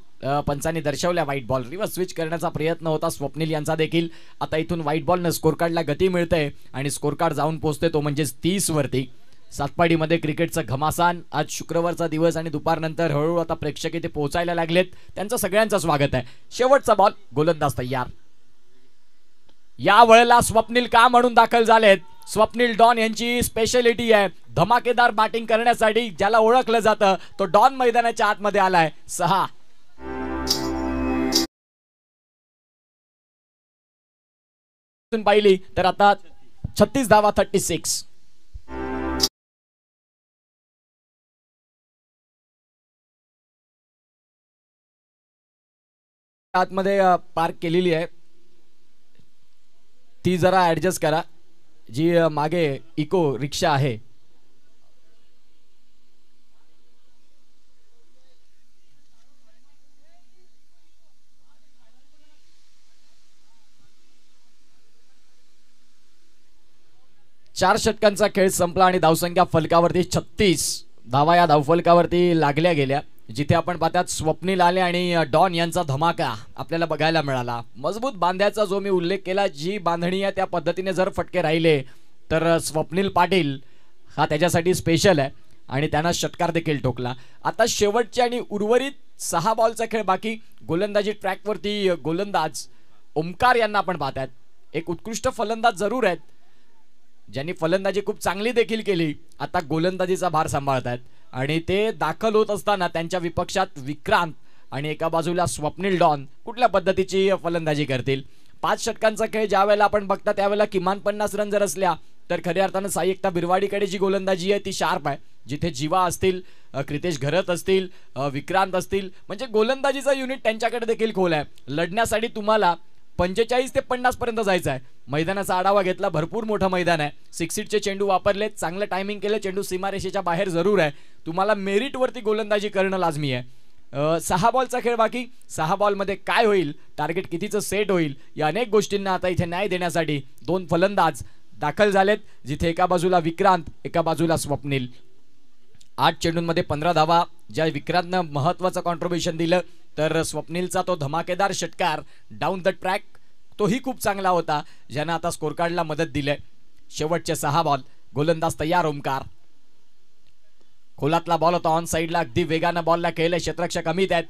पंचांनी दर्शवल्या व्हाईट बॉल. रिव्हर्स स्विच करण्याचा प्रयत्न होता स्वप्नील यांचा देखील. आता इथून व्हाईट बॉलनं स्कोर कार्डला गती मिळते आणि स्कोर कार्ड जाऊन पोहोचते तो म्हणजे 30 वरती. सातपाडीमध्ये क्रिकेटचं घमासान. आज शुक्रवारचा दिवस आणि दुपारनंतर हळूहळू आता प्रेक्षक इथे पोहोचायला लागलेत. त्यांचं सगळ्यांचं स्वागत आहे. शेवटचा बॉल. गोलंदाज तयार. या वेळेला स्वप्नील का म्हणून दाखल झालेत. स्वप्नील डॉन यांची स्पेशालिटी आहे धमाकेदार बॅटिंग करण्यासाठी. ज्याला ओळखलं जातं तो डॉन मैदानाच्या आतमध्ये आलाय. 6. पाहिली तर आता 36 धावा 36. आतमध्ये पार्क केलेली आहे ती जरा ऍडजस्ट करा. जी मागे इको रिक्षा आहे चार षटकांचा खेळ संपला आणि धावसंख्या फलकावरती 36 धावा या धावफलकावरती लागल्या गेल्या. जिथे आपण पाहतात स्वप्नील आले आणि डॉन यांचा धमाका आपल्याला बघायला मिळाला. मजबूत बांध्याचा जो मी उल्लेख केला, जी बांधणी आहे त्या पद्धतीने जर फटके राहिले तर स्वप्नील पाटील हा त्याच्यासाठी स्पेशल आहे आणि त्यांना षटकार देखील ठोकला. आता शेवटचे आणि उर्वरित 6 बॉलचा खेळ बाकी. गोलंदाजी ट्रॅकवरती गोलंदाज ओमकार यांना आपण पाहतात. एक उत्कृष्ट फलंदाज जरूर आहेत ज्यांनी फलंदाजी खूप चांगली देखील केली. आता गोलंदाजीचा भार सांभाळतात आणि ते दाखल होत असताना त्यांच्या विपक्षात विक्रांत आणि एका बाजूला स्वप्नील डॉन कुठल्या पद्धतीची फलंदाजी करतील. 5 षटकांचा खेळ ज्या वेळेला आपण बघता त्यावेळेला किमान 50 रन जर असल्या तर खऱ्या अर्थानं साई एकता बिरवाडीकडे जी गोलंदाजी आहे ती शार्प आहे. जिथे जीवा असतील, क्रितेश घरत असतील, विक्रांत असतील, म्हणजे गोलंदाजीचा युनिट त्यांच्याकडे देखील खोल आहे. लढण्यासाठी तुम्हाला 45 ते 50 पर्यंत जायचं आहे. मैदानाचा आढावा घेतला, भरपूर मोठं मैदान आहे. 6 चे चेंडू वापरले, चांगलं टायमिंग केलं, चेंडू सीमारेषेच्या बाहेर जरूर आहे. तुम्हाला मेरिट वरती गोलंदाजी करणं लाजमी आहे. 6 बॉलचा खेळ बाकी. 6 बॉलमध्ये काय होईल, टार्गेट कितीचं सेट होईल, या अनेक गोष्टींना आता इथे न्याय देण्यासाठी 2 फलंदाज दाखल झालेत. जिथे एका बाजूला विक्रांत, एका बाजूला स्वप्नील. 8 चेंडूंमध्ये 15 धावा, ज्या विक्रांतनं महत्वाचं कॉन्ट्रीब्युशन दिलं. तर स्वप्नीलचा तो धमाकेदार षटकार डाऊन द ट्रॅक तोही खूप चांगला होता, ज्यानं आता स्कोर कार्डला मदत दिली. शेवटचे 6 बॉल, गोलंदाज तयार ओमकार. खोलातला बॉल होता ऑन साईडला, अगदी वेगानं बॉलला केलं, क्षेत्ररक्षक कमीत आहेत,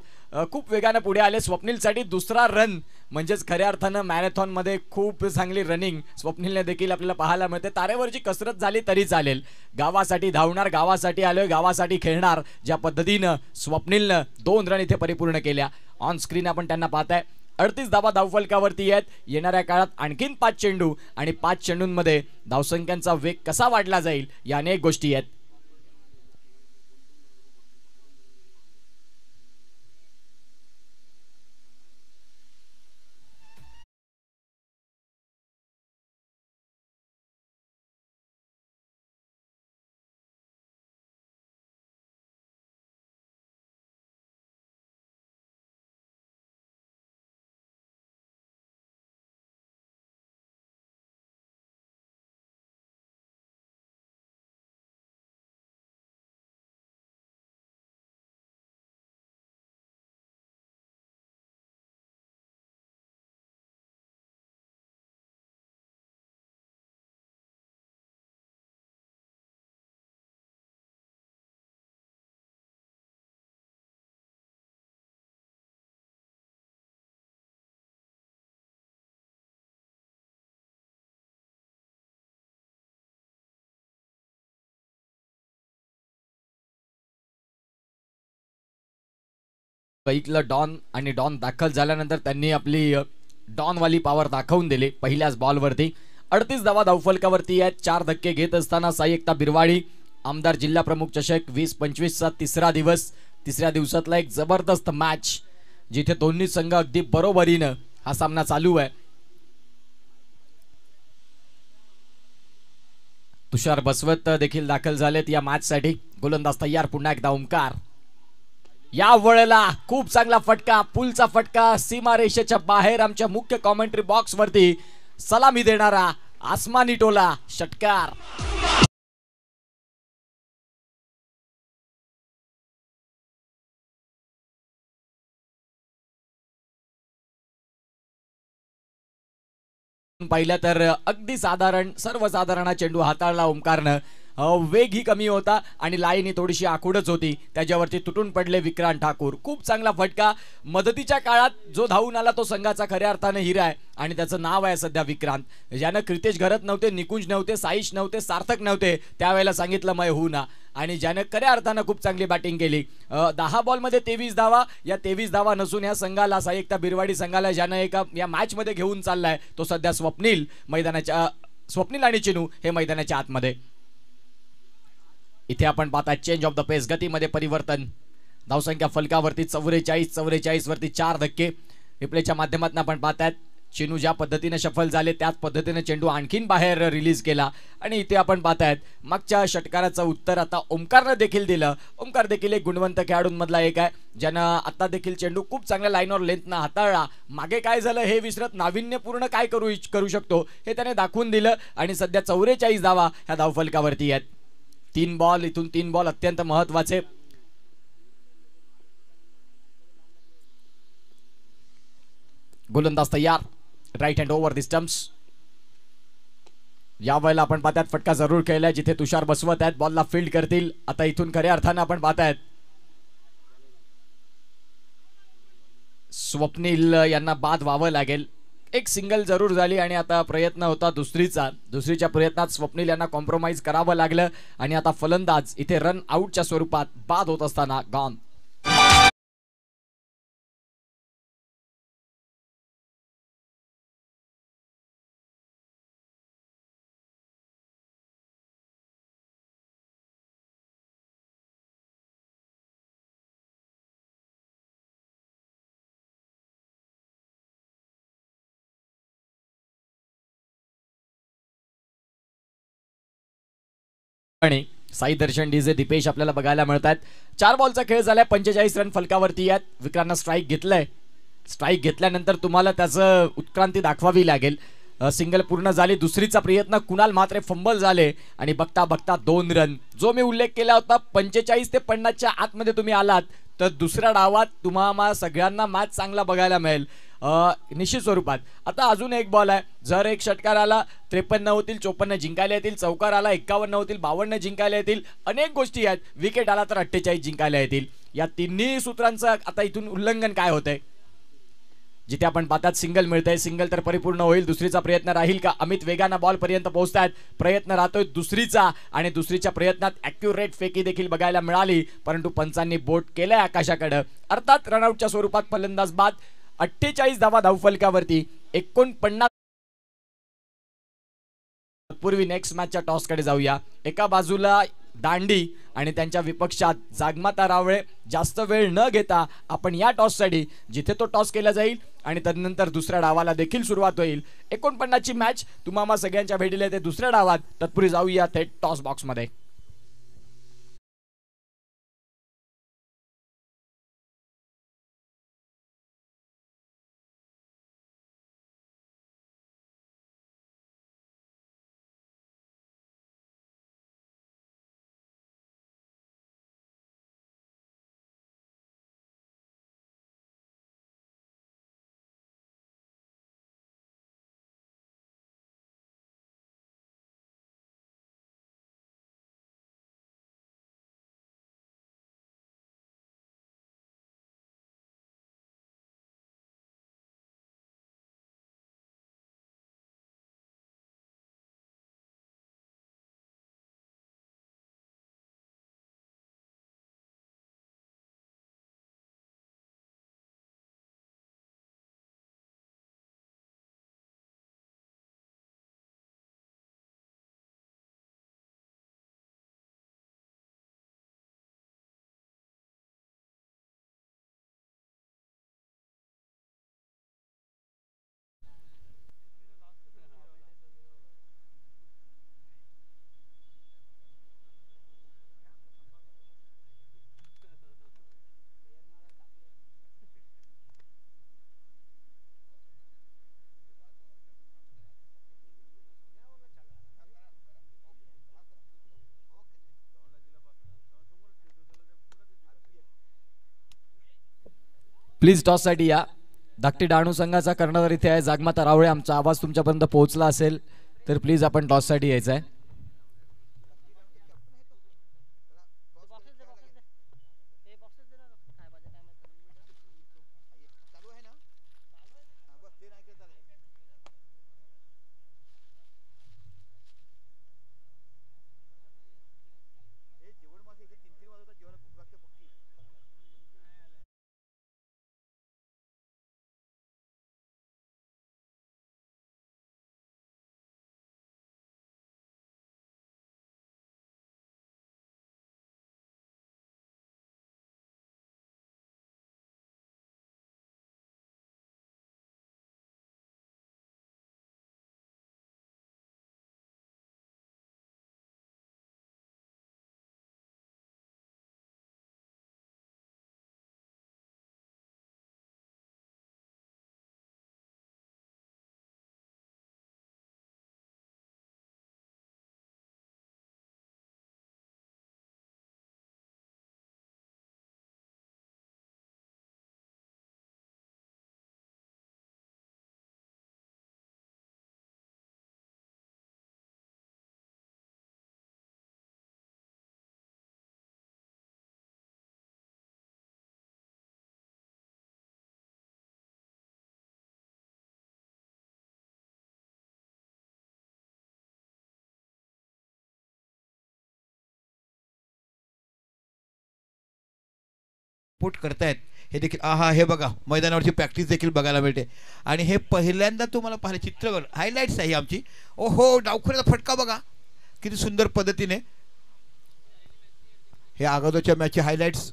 खूप वेगानं पुढे आले. स्वप्नीलसाठी दुसरा रन म्हणजेच खऱ्या अर्थानं मॅरेथॉनमध्ये खूप चांगली रनिंग स्वप्नीलने देखील आपल्याला पाहायला मिळते. तारेवरची कसरत झाली तरी चालेल, गावासाठी धावणार, गावासाठी आलोय, गावासाठी खेळणार, ज्या पद्धतीनं स्वप्नीलनं 2 रन इथे परिपूर्ण केल्या. ऑन स्क्रीन आपण त्यांना पाहताय. 38 धावा धावफलकावरती आहेत. येणाऱ्या काळात आणखीन 5 चेंडू आणि 5 चेंडूंमध्ये धावसंख्यांचा वेग कसा वाढला जाईल या अनेक गोष्टी आहेत. पहिलं डॉन आणि डॉन दाखल झाल्यानंतर त्यांनी आपली डॉन वाली पॉवर दाखवून दिली पहिल्याच बॉलवरती. 38 धावा धावफलकावरती आहेत. 4 धक्के घेत असताना साई एकता बिरवाडी आमदार जिल्हा प्रमुख चषक 20-25चा तिसरा दिवस, तिसऱ्या दिवसातला एक जबरदस्त मॅच जिथे दोन्ही संघ अगदी बरोबरीनं हा सामना चालू आहे. तुषार बसवत देखील दाखल झालेत या मॅच साठी. गोलंदाज तयार, पुन्हा एकदा ओमकार. या वेळेला खूप चांगला फटका, पुलचा फटका, सीमारेषेच्या बाहेर आमच्या मुख्य कॉमेंट्री बॉक्स वरती सलामी देणारा आसमानी टोला षटकार. पाहिलं तर अगदी साधारण सर्वसाधारण चेंडू हाताळला ओमकारनं. वेग ही कमी होता आणि लाईन ही थोडीशी आखूडच होती, त्याच्यावरती तुटून पडले विक्रांत ठाकूर. खूप चांगला फटका. मदतीच्या काळात जो धावून आला तो संघाचा खऱ्या अर्थाने हिरा आहे आणि त्याचं नाव आहे सध्या विक्रांत. ज्यानं क्रितेश घरत नव्हते, निकुंज नव्हते, साईश नव्हते, सार्थक नव्हते, त्यावेळेला सांगितलं मैं हूं ना, आणि ज्यानं खऱ्या अर्थानं खूप चांगली बॅटिंग केली. 10 बॉलमध्ये 23 धावा. या 23 धावा नसून या संघाला, साई एकता बिरवाडी संघाला ज्यानं एका या मॅच मध्ये घेऊन चाललाय तो सध्या स्वप्नील आणि चिनू हे मैदानाच्या आतमध्ये. इथे आपण पाहता चेंज ऑफ द पेस, गतीमध्ये परिवर्तन. धावसंख्या फलकावरती 44 वरती 4 धक्के. रिप्लेच्या माध्यमातून आपण पाहतात चिनू ज्या पद्धतीने शफल झाले त्याच पद्धतीने चेंडू आणखीन बाहेर रिलीज केला आणि इथे आपण पाहतायत मागच्या षटकाराचं उत्तर आता ओमकारनं देखील दिलं. ओमकार देखील एक गुणवंत खेळाडूंमधला एक आहे, ज्यानं आता देखील चेंडू खूप चांगल्या लाईनवर लेंथनं हाताळला. मागे काय झालं हे विसरत नाविन्यपूर्ण काय करू शकतो हे त्याने दाखवून दिलं आणि सध्या 44 धावा ह्या धावफलकावरती आहेत. 3 बॉल, इथून 3 बॉल अत्यंत महत्वाचे. गोलंदाज तयार, right hand over the stumps. या वेळेला आपण पाहतात फटका जरूर केलाय जिथे तुषार बसवत आहेत, बॉलला फील्ड करतील. आता इथून खऱ्या अर्थानं आपण पाहतायत स्वप्नील यांना बाद व्हावं लागेल. एक सिंगल जरूर झाली आणि आता प्रयत्न होता दुसरीच्या प्रयत्नात स्वप्नील यांना कॉम्प्रोमाइज करावं लागलं आणि आता फलंदाज इथे रन आउटच्या स्वरूपात बाद होत असताना गॉन. आणि साई दर्शन डीजे दीपेश आपल्याला बघायला मिळतात. 4 बॉलचा खेळ झालाय, 45 रन फलकावरती आहेत. विक्रांतनं स्ट्राईक घेतलंय. स्ट्राईक घेतल्यानंतर तुम्हाला त्याचं उत्क्रांती दाखवावी लागेल. सिंगल पूर्ण झाली. दुसरीचा प्रयत्न कुणाल मात्रे फंबल झाले आणि बघता बघता 2 रन. जो मी उल्लेख केला होता 45 ते 50च्या आतमध्ये तुम्ही आलात तर दुसऱ्या डावात तुम्हाला सगळ्यांना मॅच चांगला बघायला मिळेल निश्चित स्वरूपात. आता अजून एक बॉल आहे. जर एक षटकार आला 53 होतील, 54 जिंकायला येतील. चौकार आला 51 होतील, 52 जिंकायला येतील. अनेक गोष्टी आहेत. विकेट आला तर 48 जिंकायला येतील. या तिन्ही सूत्रांचं आता इथून उल्लंघन काय होतंय? जिथे आपण पाहतात सिंगल मिळतंय, सिंगल तर परिपूर्ण होईल. दुसरीचा प्रयत्न राहील का? अमित वेगानं बॉल पर्यंत पोहोचतायत. प्रयत्न राहतोय दुसरीचा आणि दुसरीच्या प्रयत्नात ॲक्युरेट फेकी देखील बघायला मिळाली, परंतु पंचांनी बोट केलंय आकाशाकडे. अर्थात रनआउटच्या स्वरूपात फलंदाज बाद. 48 धावा धावफलकावरती. 49. पूर्वी नेक्स्ट मॅचच्या टॉसकडे जाऊया. एका बाजूला दांडी आणि त्यांच्या विपक्षात जागमाता रावळे. जास्त वेळ न घेता आपण या टॉससाठी जिथे तो टॉस केला जाईल आणि तदनंतर दुसऱ्या डावाला देखील सुरुवात होईल. 49 ची मॅच तुम्हाला सगळ्यांच्या भेटीला येते दुसऱ्या डावात. तत्पूर्वी जाऊया थेट टॉस बॉक्समध्ये. प्लीज टॉससाठी या. धाकटी डहाणू संघाचा कर्णधार इथे आहे जागमाता रावळे. आमचा आवाज तुमच्यापर्यंत पोहोचला असेल तर प्लीज आपण टॉससाठी यायचं आहे. पुट करतायत हे देखील आहा हे बघा मैदानावरची प्रॅक्टिस देखील बघायला मिळते. आणि हे पहिल्यांदा तुम्हाला पाहिलं चित्रकर हायलाइट्स आहे आमची. ओहो डावखुऱ्याचा फटका बघा किती सुंदर पद्धतीने. हे अगोदरच्या मॅचचे हायलाइट्स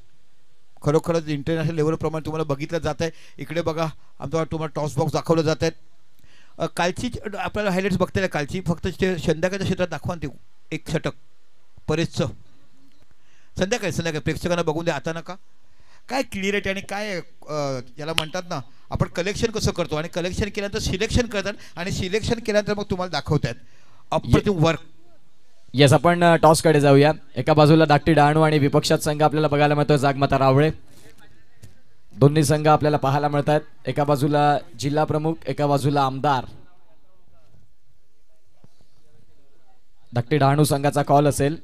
खरोखरच इंटरनॅशनल लेवलप्रमाणे तुम्हाला बघितलं जात आहे. इकडे बघा आमचा तुम्हाला टॉस बॉक्स दाखवलं जात आहेत. कालची आपल्याला हायलाइट्स बघता येईल. कालची फक्त संध्याकाळच्या क्षेत्रात दाखवा ते एक षटक परेशचं संध्याकाळी प्रेक्षकांना बघून द्या आता नका. काय क्लिअरिटी आणि काय याला म्हणतात ना आपण कलेक्शन कसं करतो आणि कलेक्शन केल्यानंतर सिलेक्शन करतात आणि सिलेक्शन केल्यानंतर मग तुम्हाला दाखवतात अप्रतिम वर्क. येस, आपण टॉसकडे जाऊया. एका बाजूला धाकटी डहाणू आणि विपक्षात संघ आपल्याला बघायला मिळतोय जागमाता रावळे. दोन्ही संघ आपल्याला पाहायला मिळतात. एका बाजूला जिल्हा प्रमुख, एका बाजूला आमदार. धाकटी डहाणू संघाचा कॉल असेल.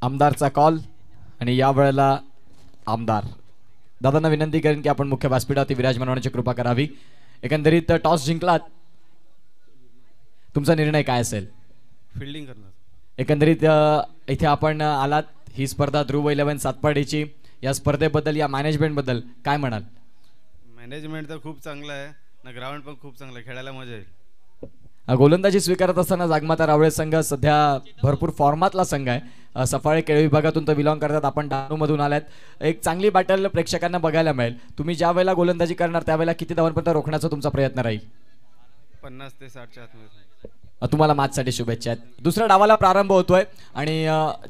आमदारचा कॉल आणि या वेळेला आमदार. दादांना विनंती करेन की आपण मुख्य व्यासपीठावरती विराजमान होण्याची कृपा करावी. एकंदरीत टॉस जिंकलात, तुमचा निर्णय काय असेल? फिल्डिंग करणार. एकंदरीत इथे आपण आलात, ही स्पर्धा ध्रुव 11 सातपाडीची. या स्पर्धेबद्दल, या मॅनेजमेंटबद्दल काय म्हणाल? मॅनेजमेंट तर खूप चांगलं आहे ना, ग्राउंड पण खूप चांगलं आहे, खेळायला मजा येईल. गोलंदाजी स्वीकारत असताना जागमाता रावळे संघ सध्या भरपूर फॉर्मातला संघ आहे. सफाळे केळी विभागातून तर बिलॉंग करतात, आपण डहाणूमधून आल्यात. एक चांगली बॅटल प्रेक्षकांना बघायला मिळेल. तुम्ही ज्या वेळेला गोलंदाजी करणार त्यावेळेला किती धावांपर्यंत रोखण्याचा तुमचा प्रयत्न राहील? 50 ते 60च्या आतमध्ये. तुम्हाला मॅचसाठी शुभेच्छा आहेत. दुसऱ्या डावाला प्रारंभ होतोय आणि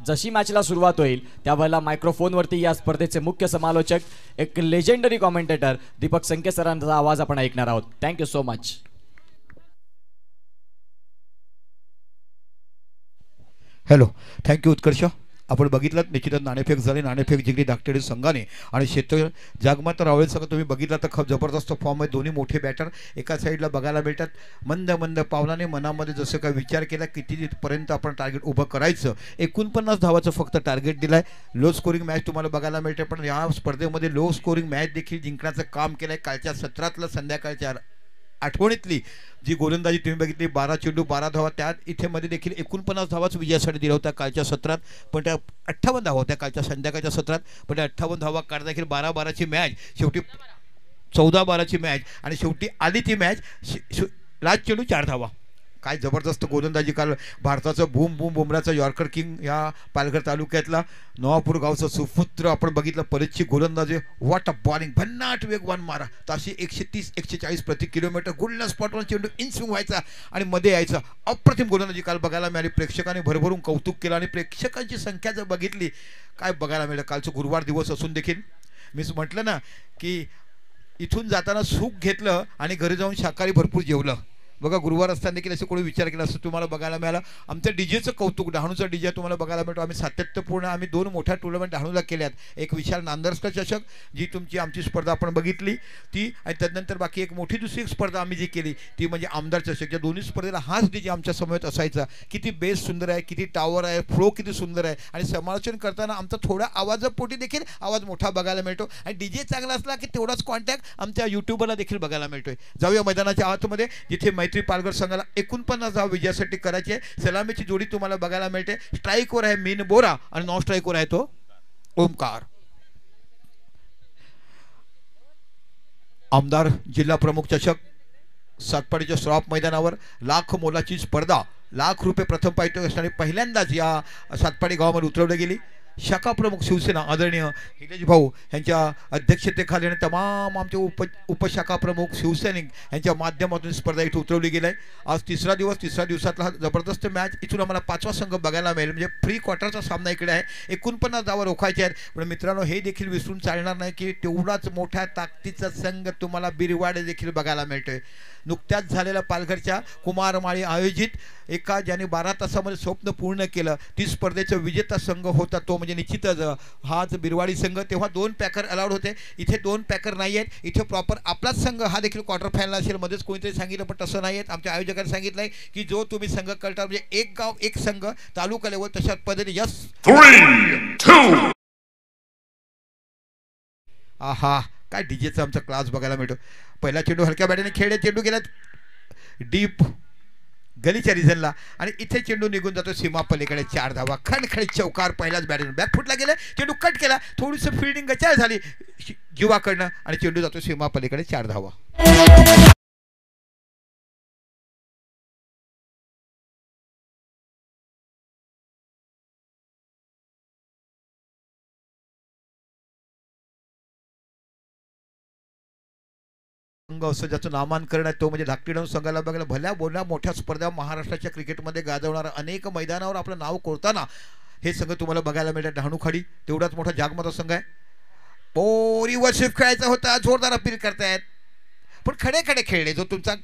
जशी मॅचला सुरुवात होईल त्यावेळेला मायक्रोफोनवरती या स्पर्धेचे मुख्य समालोचक, एक लेजेंडरी कॉमेंटेटर दीपक संके सरांचा आवाज आपण ऐकणार आहोत. Thank you so much. Hello, thank you Utkarsh. आपण बघितलं निश्चितच नाणेफेक झाली, नाणेफेक जिंकली धाकटेडी संघाने आणि जागमाता रावळे संघ तुम्ही बघितलं तर खूप जबरदस्त फॉर्म आहे. दोन्ही मोठे बॅटर एका साईडला बघायला मिळतात. मंद मंद पावलाने मनामध्ये जसं काय विचार केला कितीपर्यंत आपण टार्गेट उभं करायचं. 49 धावाचं फक्त टार्गेट दिलं आहे. लो स्कोरिंग मॅच तुम्हाला बघायला मिळते, पण या स्पर्धेमध्ये लो स्कोरिंग मॅच देखील जिंकण्याचं काम केलं आहे. कालच्या सत्रातलं संध्याकाळच्या आठवणीतली जी गोलंदाजी तुम्ही बघितली, 12 चेंडू 12 धावा, त्यात इथे मध्ये देखील 49 धावाच विजयासाठी दिल्या होत्या कालच्या सत्रात. पण त्या 58 धावा होत्या कालच्या संध्याकाळच्या सत्रात, पण त्या 58 धावा काढता देखील 12-12ची मॅच, शेवटी 14-12ची मॅच आणि शेवटी आली ती मॅच. लास्ट चेंडू 4 धावा. काय जबरदस्त गोलंदाजी काल भारताचं बुमराचा यॉर्कर किंग या पालघर तालुक्यातला नवापूर गावचं सुपुत्र आपण बघितलं. परीतची गोलंदाजी, व्हॉट अ बॉलिंग, भन्नाट वेगवान मारा, ताशी 130-140 प्रति किलोमीटर. गुडल्या स्पॉटवर चेंडू इनस्विंग व्हायचा आणि मध्ये यायचा. अप्रतिम गोलंदाजी काल बघायला मिळाली. प्रेक्षकांनी भरभरून कौतुक केलं आणि प्रेक्षकांची संख्या जर बघितली काय बघायला मिळालं. कालचं गुरुवार दिवस असून देखील मी म्हटलं ना की इथून जाताना सुख घेतलं आणि घरी जाऊन शाकाहारी भरपूर जेवलं. बघा, गुरुवार असताना देखील असं कोणी विचार केला असं तुम्हाला बघायला मिळालं. आमच्या डीजेचं कौतुक, डहाणूचा डीजे तुम्हाला बघायला मिळतो. आम्ही सातत्यपूर्ण 2 मोठ्या टुर्नामेंट डहाणूला केल्यात. एक विशाल नांदरस्कर चषक जी तुमची आमची स्पर्धा आपण बघितली ती, आणि त्यानंतर बाकी एक मोठी दुसरी एक स्पर्धा आम्ही जी केली ती म्हणजे आमदार चषक. या दोन्ही स्पर्धेला हाच डीजे आमच्या समवेत असायचा. किती बेस सुंदर आहे, किती टावर आहे, फ्लो किती सुंदर आहे आणि समालोचन करताना आमचा थोडा आवाजापोटी देखील आवाज मोठा बघायला मिळतो आणि डीजे चांगला असला की तेवढाच कॉन्टॅक्ट आमच्या यूट्यूबरला देखील बघायला मिळतोय. जाऊया मैदानाच्या आतमध्ये जिथे मैत्री पालघर संघाला 49 धावा विजयासाठी करायची आहे. सलामीची जोडी तुम्हाला बघायला मिळते. स्ट्राईकवर आहे मीन बोरा आणि नॉन स्ट्राईकवर आहे तो ओमकार. आमदार जिल्हा प्रमुख चषक सातपाडीच्या श्रॉफ मैदानावर लाख मोलाची स्पर्धा, लाख रुपये प्रथम पारितोषिक असणारी पहिल्यांदाच या सातपाडी गावामध्ये उतरवली गेली. शाखा प्रमुख शिवसेना आदरणीय हिलेश भाऊ यांच्या अध्यक्षतेखाली आणि तमाम आमचे उपशाखा प्रमुख शिवसैनिक यांच्या माध्यमातून स्पर्धा इथे उतरवली गेली आहे. आज तिसरा दिवसातला हा जबरदस्त मॅच. इथून आम्हाला 5वा संघ बघायला मिळेल. म्हणजे प्री क्वार्टरचा सामना इकडे आहे. 49 धावा रोखायचे आहेत. पण मित्रांनो, हे देखील विसरून चालणार नाही की तेवढाच मोठ्या ताकदीचा संघ तुम्हाला बिरवाडे देखील बघायला मिळतोय. नुकत्याच झालेल्या पालघरच्या कुमारमाळी आयोजित एका ज्याने 12 तासामध्ये स्वप्न पूर्ण केलं, ती स्पर्धेचा विजेता संघ होता तो म्हणजे निश्चितच हाच बिरवाडी संघ. तेव्हा 2 पॅकर अलाउड होते, इथे 2 पॅकर नाही आहेत. इथे प्रॉपर आपलाच संघ हा देखील क्वार्टर फायनल असेल. मध्येच कोणीतरी सांगितलं पण तसं नाही आहेत. आमच्या आयोजकांनी सांगितलं आहे की जो तुम्ही संघ कळता म्हणजे एक गाव एक संघ तालुका लेवल तशा पद्धतीने. यस 3, 2 आहा, काय डीजेचा आमचा क्लास बघायला मिळतो. पहिला चेंडू हलक्या बॅटीने खेळले, चेंडू गेला डीप गलीच्या रिझनला आणि इथे चेंडू निघून जातो सीमा पलीकडे. 4 धावा, खणखणीत चौकार पहिल्याच बॅटीने. बॅकफुटला गेला, चेंडू कट केला, थोडीसं फिल्डिंग गचाळ झाली जीवाकडनं आणि चेंडू जातो सीमा पलीकडे. 4 धावा. संघ असतो ज्याचं नामांकन आहे तो म्हणजे धाकटी डाऊन संघाला बघायला भल्या बोलल्या मोठ्या स्पर्धा महाराष्ट्राच्या क्रिकेटमध्ये गाजवणारा अनेक मैदानावर आपलं नाव कोरताना हे संघ तुम्हाला बघायला मिळतात. डहाणूखाडी तेवढाच मोठा जागमता संघ आहे. पोरीवर शिफ्ट खेळायचा होता, जोरदार अपील करतायत पण खडे खडे खेळले. जो तुमचा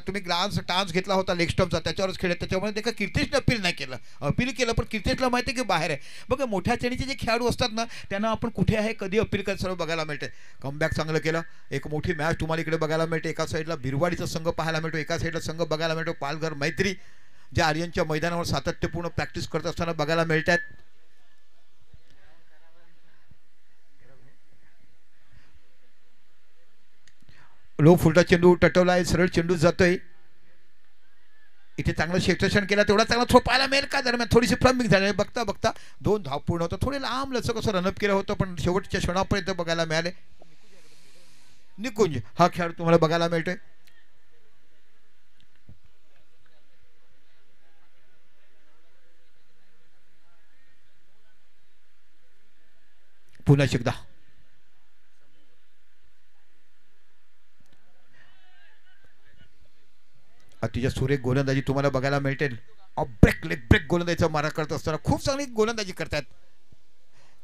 तुम्ही टान्स घेतला होता लेग स्टम्पचा त्याच्यावरच खेळले, त्याच्यामुळे ते का कीर्तेशने अपील नाही केलं. अपील केलं पण कीर्तेशला माहिती आहे की बाहेर आहे. बघा मोठ्या श्रेणीचे जे खेळाडू असतात ना त्यांना आपण कुठे आहे कधी अपील करत सर्व बघायला मिळते. कमबॅक चांगलं केलं. एक मोठी मॅच तुम्हाला इकडे बघायला मिळते. एका साईडला भिरवाडीचा संघ पाहायला मिळतो, एका साईडला संघ बघायला मिळतो पालघर मैत्री ज्या आर्यनच्या मैदानावर सातत्यपूर्ण प्रॅक्टिस करत असताना बघायला मिळतात. लो फुलटा चेंडू टटवला आहे, सरळ चेंडू जातोय. इथे चांगलं क्षेत्ररक्षण केलं, तेवढा चांगला थ्रो पाहायला मिळेल का. दरम्यान थोडीशी फ्लमिंग झाली, बघता बघता 2 धाव पूर्ण होतं. थोडे लांब लचक असं रनअप केलं होतं पण शेवटच्या क्षणापर्यंत बघायला मिळाले. निकुंज हा खेळ तुम्हाला बघायला मिळतोय. पुन्हा एकदा अतिशय सुरेख गोलंदाजी तुम्हाला बघायला मिळते. लेग ब्रेक गोलंदाजीचा मारा करत असताना खूप चांगली गोलंदाजी करतात.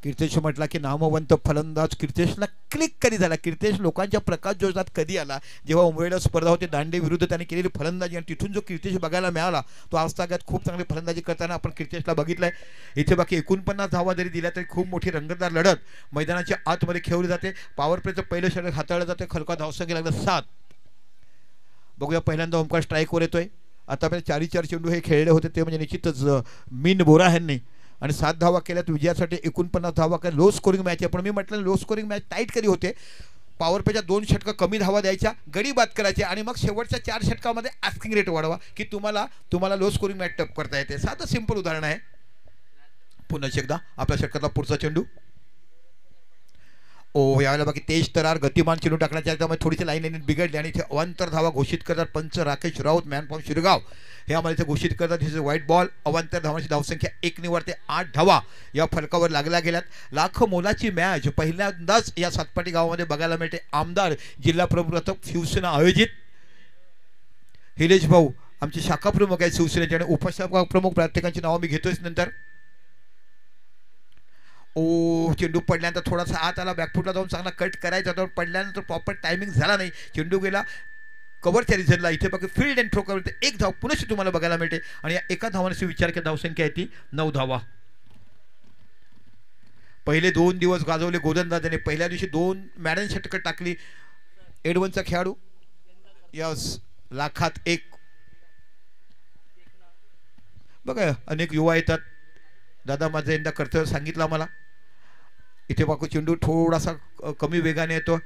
कीर्तेश म्हटला की नामवंत फलंदाज कीर्तेशला क्लिक कधी झाला. कीर्तेश लोकांच्या प्रकाश जोशात कधी आला जेव्हा मुंबईला स्पर्धा होती दांडे विरुद्ध त्याने केलेली फलंदाजी आणि तिथून जो कीर्तेश बघायला मिळाला तो आज तागात खूप चांगली फलंदाजी करताना आपण कीर्तेशला बघितलंय. इथे बाकी 49 धावा जरी दिल्या तरी खूप मोठी रंगतदार लढत मैदानाच्या आतमध्ये खेळली जाते. पॉवर प्लेचं पहिलं षटक हाताळलं जाते. खलका धावसंख्या लागलं 7. बघूया पहिल्यांदा ओमकार स्ट्राईकवर येतोय. आतापर्यंत 4 चेंडू हे खेळले होते ते म्हणजे निश्चितच मीन बोरा ह्यांनी आणि 7 धावा केल्यात. विजयासाठी 49 धावा काय लो स्कोरिंग मॅच आहे पण मी म्हटलं लो स्कोरिंग मॅच टाईट कधी होते. पॉवर प्लेच्या 2 षटकं कमी धावा द्यायच्या, गडी बाद करायचे आणि मग शेवटच्या 4 षटकामध्ये आस्किंग रेट वाढवा की तुम्हाला लो स्कोरिंग मॅच टप करता येते. साधं सिंपल उदाहरण आहे. पुन्हा एकदा आपल्या षटकातला पुढचा चेंडू. यावेळेला बाकी तेज तरार गतिमान चेंडू टाकण्याच्या त्यामुळे थोडीशी लाईन बिघडली आणि इथे अवांतर धावा घोषित करतात पंच राकेश राऊत मॅन फ्रॉम शिरगाव हे आम्हाला इथे घोषित करतात. हिचे व्हाईट बॉल. अवांतर धावांची धावसंख्या 1 निवडते. 8 धावा या फलकावर लागल्या गेल्यात. लाख मोलाची मॅच पहिल्यांदाच या सातपाटी गावामध्ये बघायला मिळते. आमदार जिल्हा प्रमुख शिवसेना आयोजित हिलेश भाऊ आमचे शाखा प्रमुख आहेत शिवसेनेचे आणि उपशाखा प्रमुख प्रत्येकांची नावं मी घेतोयच नंतर. चेंडू पडल्यानंतर थोडासा आत आला, बॅकफुटला जाऊन चांगला कट करायचा होता. पडल्यानंतर प्रॉपर टायमिंग झाला नाही. चेंडू गेला कव्हरच्या रिझनला. इथे बाकी फील्ड अँड थ्रो करते. 1 धाव पुनश्च तुम्हाला बघायला मिळते आणि या एका धावाने विचार केला धावसंख्या आहे ती 9 धावा. पहिले 2 दिवस गाजवले गोलंदाजाने. पहिल्या दिवशी 2 मॅडन षटकं टाकली. एडवनचा खेळाडू यस लाखात 1. बघा अनेक युवा येतात. दादा माझं यंदा कर्तव्य सांगितलं मला. इथे बाकू चेंडू थोडासा कमी वेगाने येतो.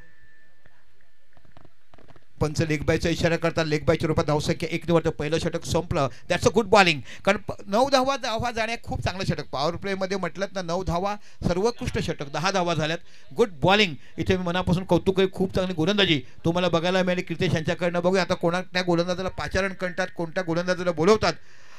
पंच लेग बायचा इशारा करतात. लेग बायच्या रूपात धावसंख्या 1 निवडतं. पहिलं षटक संपलं. That's a good bowling. कारण 9 धावा जाण्या खूप चांगलं षटक. पॉवर प्लेमध्ये म्हटलं ना 9 धावा सर्वोत्कृष्ट षटक. 10 धावा झाल्यात. Good bowling. इथे मी मनापासून कौतुक करी. खूप चांगली गोलंदाजी तुम्हाला बघायला मिळाली कीर्तेश यांच्याकडनं. बघूया आता कोणत्या गोलंदाजाला पाचारण करतात, कोणत्या गोलंदाजाला बोलवतात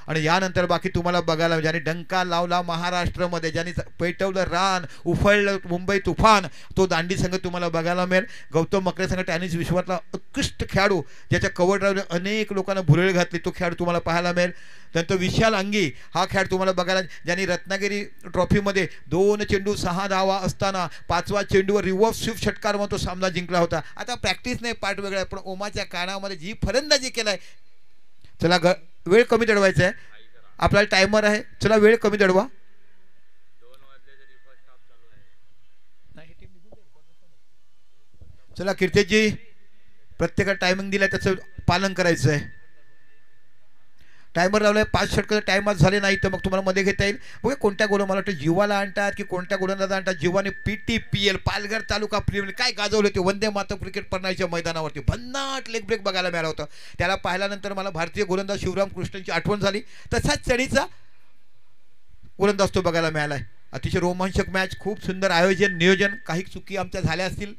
आणि यानंतर बाकी तुम्हाला बघायला ज्याने डंका लावला महाराष्ट्रामध्ये, ज्याने पेटवलं रान, उफळलं मुंबई तुफान, तो दांडी संघ तुम्हाला बघायला मिळेल. गौतम मकरे संघ टेनिस विश्वातला उत्कृष्ट खेळाडू ज्याच्या कव्हर ड्राईव्हने अनेक लोकांना भुरळ घातली तो खेळाडू तुम्हाला पाहायला मिळेल. त्यानंतर विशाल अंगी हा खेळ तुम्हाला बघायला, ज्यांनी रत्नागिरी ट्रॉफीमध्ये 2 चेंडू 6 धावा असताना 5व्या चेंडूवर रिव्हर्स स्वीप षटकार म्हणून तो सामना जिंकला होता. आता प्रॅक्टिस नाही, पार्ट वेगळा आहे, पण ओमाच्या कानामध्ये जी फलंदाजी केलाय. चला वेळ कमी दडवायचा आहे आपल्याला, टायमर आहे. चला वेळ कमी दडवा. चला कीर्तेशजी प्रत्येकाला टायमिंग दिलाय त्याचं पालन करायचं आहे. टायमर लावलाय. 5 षटकाचा टाइम आज झाले नाही तर मग तुम्हाला मध्ये घेता येईल. बघा कोणत्या गोल मला वाटतं जीवाला आणतात की कोणत्या गोलंदाज आणतात. जीवाने PTPL पालघर तालुका प्रीमियर काय गाजवले ते वंदे मातरम क्रिकेट प्रणालीच्या मैदानावरती भन्नाट लेग ब्रेक बघायला मिळाला होता. त्याला पाहिल्यानंतर मला भारतीय गोलंदाज शिवराम कृष्णनची आठवण झाली. तसाच चढीचा गोलंदाज तो बघायला मिळाला आहे. अतिशय रोमांचक मॅच, खूप सुंदर आयोजन नियोजन. काही चुकी आमच्या झाल्या असतील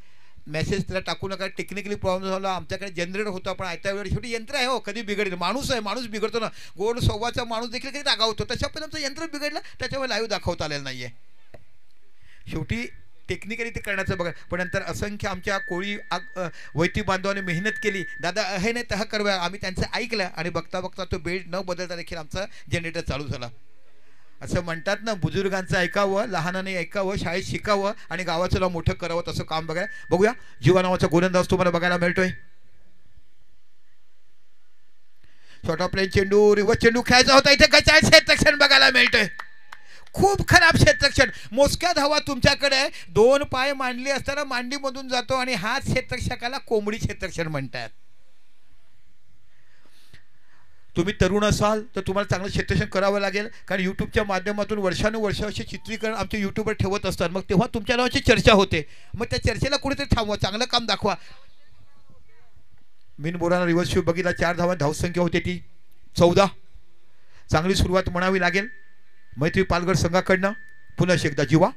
मेसेज त्याला टाकू नका. टेक्निकली प्रॉब्लेम झाला. आमच्याकडे जनरेटर होता पण आयत्या वेळ शेवटी यंत्र आहे हो, कधी बिघडेल. माणूस आहे, माणूस बिघडतो ना. गोड सव्वाचा माणूस देखील कधी रागावतो. तशा पण आमचं यंत्र बिघडलं त्याच्यावर लाईव्ह दाखवता आलेलं नाही आहे. शेवटी टेक्निकली ते करण्याचं बघा, पण नंतर असंख्य आमच्या कोळी वैती बांधवांनी मेहनत केली, दादा हे नाही तह करूया, आम्ही त्यांचं ऐकलं आणि बघता बघता तो बेल्ट न बदलता देखील आमचा जनरेटर चालू झाला. असं म्हणतात ना, बुजुर्गांचं ऐकावं, लहानाने ऐकावं, शाळेत शिकावं आणि गावाचं नाव मोठं करावं, तसं काम बघूया. जीवा नावाचा गोलंदाज तुम्हाला बघायला मिळतोय. छोटा प्लेन चेंडू, रिवर्स चेंडू खेळायचा होता, इथे गचाळ क्षेत्ररक्षण बघायला मिळतोय. खूप खराब क्षेत्ररक्षण. मोजक्या धावा तुमच्याकडे, 2 पाय मांडली असताना मांडीमधून जातो आणि हा क्षेत्ररक्षकाला कोंबडी क्षेत्ररक्षण म्हणतात. तुम्ही तरुण असाल तर तुम्हाला चांगलं क्षेत्ररक्षण करावं लागेल, कारण यूट्यूबच्या माध्यमातून वर्षानुवर्ष असे चित्रीकरण आमचे यूट्यूबर ठेवत असतात. मग तेव्हा तुमच्या नावाची चर्चा होते, मग त्या चर्चेला कुठेतरी थांबवा, चांगलं काम दाखवा. बिनबोरानं रिव्हर्स स्वीप बघितला, 4 धावा धावसंख्या होती ती 14. चांगली सुरुवात म्हणावी लागेल मैत्री पालघर संघाकडनं. पुन्हा एकदा जीवा,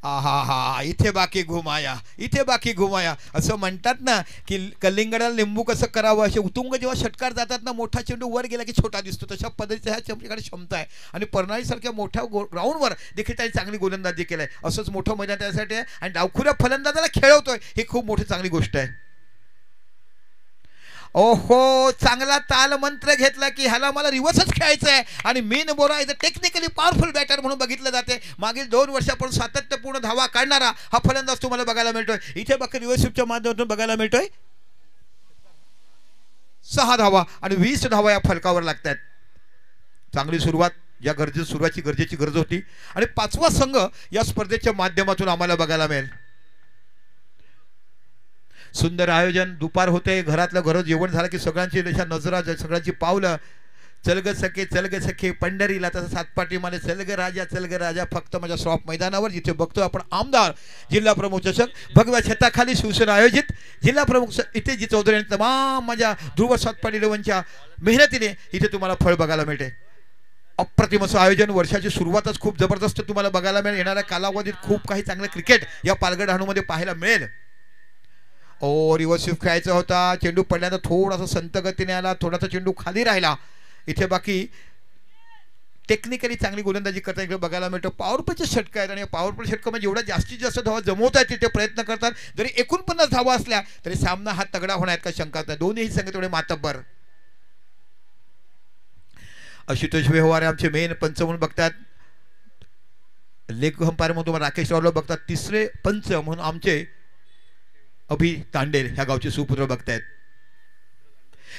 आहा हा, इथे बाकी घुमाया, इथे बाकी घुमाया. असं म्हणतात ना की कलिंगडाला लिंबू कसं करावं, असे उतुंग जेव्हा षटकार जातात ना, मोठा चेंडू वर गेला की छोटा दिसतो, तशा पद्धतीच्या ह्या चेंडूकडे क्षमता आहे. आणि परनाळीसारख्या मोठ्या ग्राउंडवर देखील त्यांनी चांगली गोलंदाजी केली आहे. असंच मोठं मैदान त्यासाठी आहे आणि डावखुऱ्या फलंदाजाला खेळवतोय, ही खूप मोठी चांगली गोष्ट आहे. ओहो, चांगला ताल मंत्र घेतला की ह्याला मला रिव्हर्सच खेळायचं आहे. आणि Meen Bora is a technically powerful batter म्हणून बघितलं जाते. मागील 2 वर्षापासून सातत्यपूर्ण धावा काढणारा हा फलंदाज तुम्हाला बघायला मिळतोय. इथे बाकी रिव्हर्स स्वीपच्या माध्यमातून बघायला मिळतोय 6 धावा आणि 20 धावा या फलकावर लागतात. चांगली सुरुवात, या सुरुवातीची गरजेची गरज होती. आणि 5वा संघ या स्पर्धेच्या माध्यमातून आम्हाला बघायला मिळेल. सुंदर आयोजन, दुपार होते, घरातलं घर जेवण झालं की सगळ्यांची नजरा, सगळ्यांची पावलं, चल ग सखे पंढरीला, तसं सातपाटीमध्ये चल ग राजा फक्त माझ्या शॉप मैदानावर, जिथे बघतो आपण आमदार जिल्हा प्रमुख चषक भगव्या छताखाली शिवसेना आयोजित जिल्हा प्रमुख इथे जी चौधरी आणि तमाम माझ्या ध्रुव सातपाटी लेवनच्या मेहनतीने इथे तुम्हाला फळ बघायला मिळते. अप्रतिम असं आयोजन. वर्षाची सुरुवातच खूप जबरदस्त तुम्हाला बघायला मिळेल. येणाऱ्या कालावधीत खूप काही चांगलं क्रिकेट या पालघर डहाणूमध्ये पाहायला मिळेल. ओ, रिव्हर्स स्वीप खेळायचा होता, चेंडू पडल्यानंतर थोडासा संत गतीने आला, थोडासा चेंडू खाली राहिला. इथे बाकी टेक्निकली चांगली गोलंदाजी करता इकडे बघायला मिळतं. पॉवरप्लेचे षटक आहेत आणि पॉवरप्ले षटक म्हणजे जेवढा जास्तीत जास्त धावा जमवता आहेत तिथे प्रयत्न करतात. जरी 49 धावा असल्या तरी सामना हा तगडा होण्यात का शंकाच नाही. दोन्ही संघ तेवढे मातब्बर. आशुतोष व्यवहार आमचे मेन पंच म्हणून बघतात, लेग अंपायर म्हणून तुम्हाला राकेश रावला बघतात, तिसरे पंच म्हणून आमचे अभि तांडेल ह्या गावचे सुपुत्र बघतायत.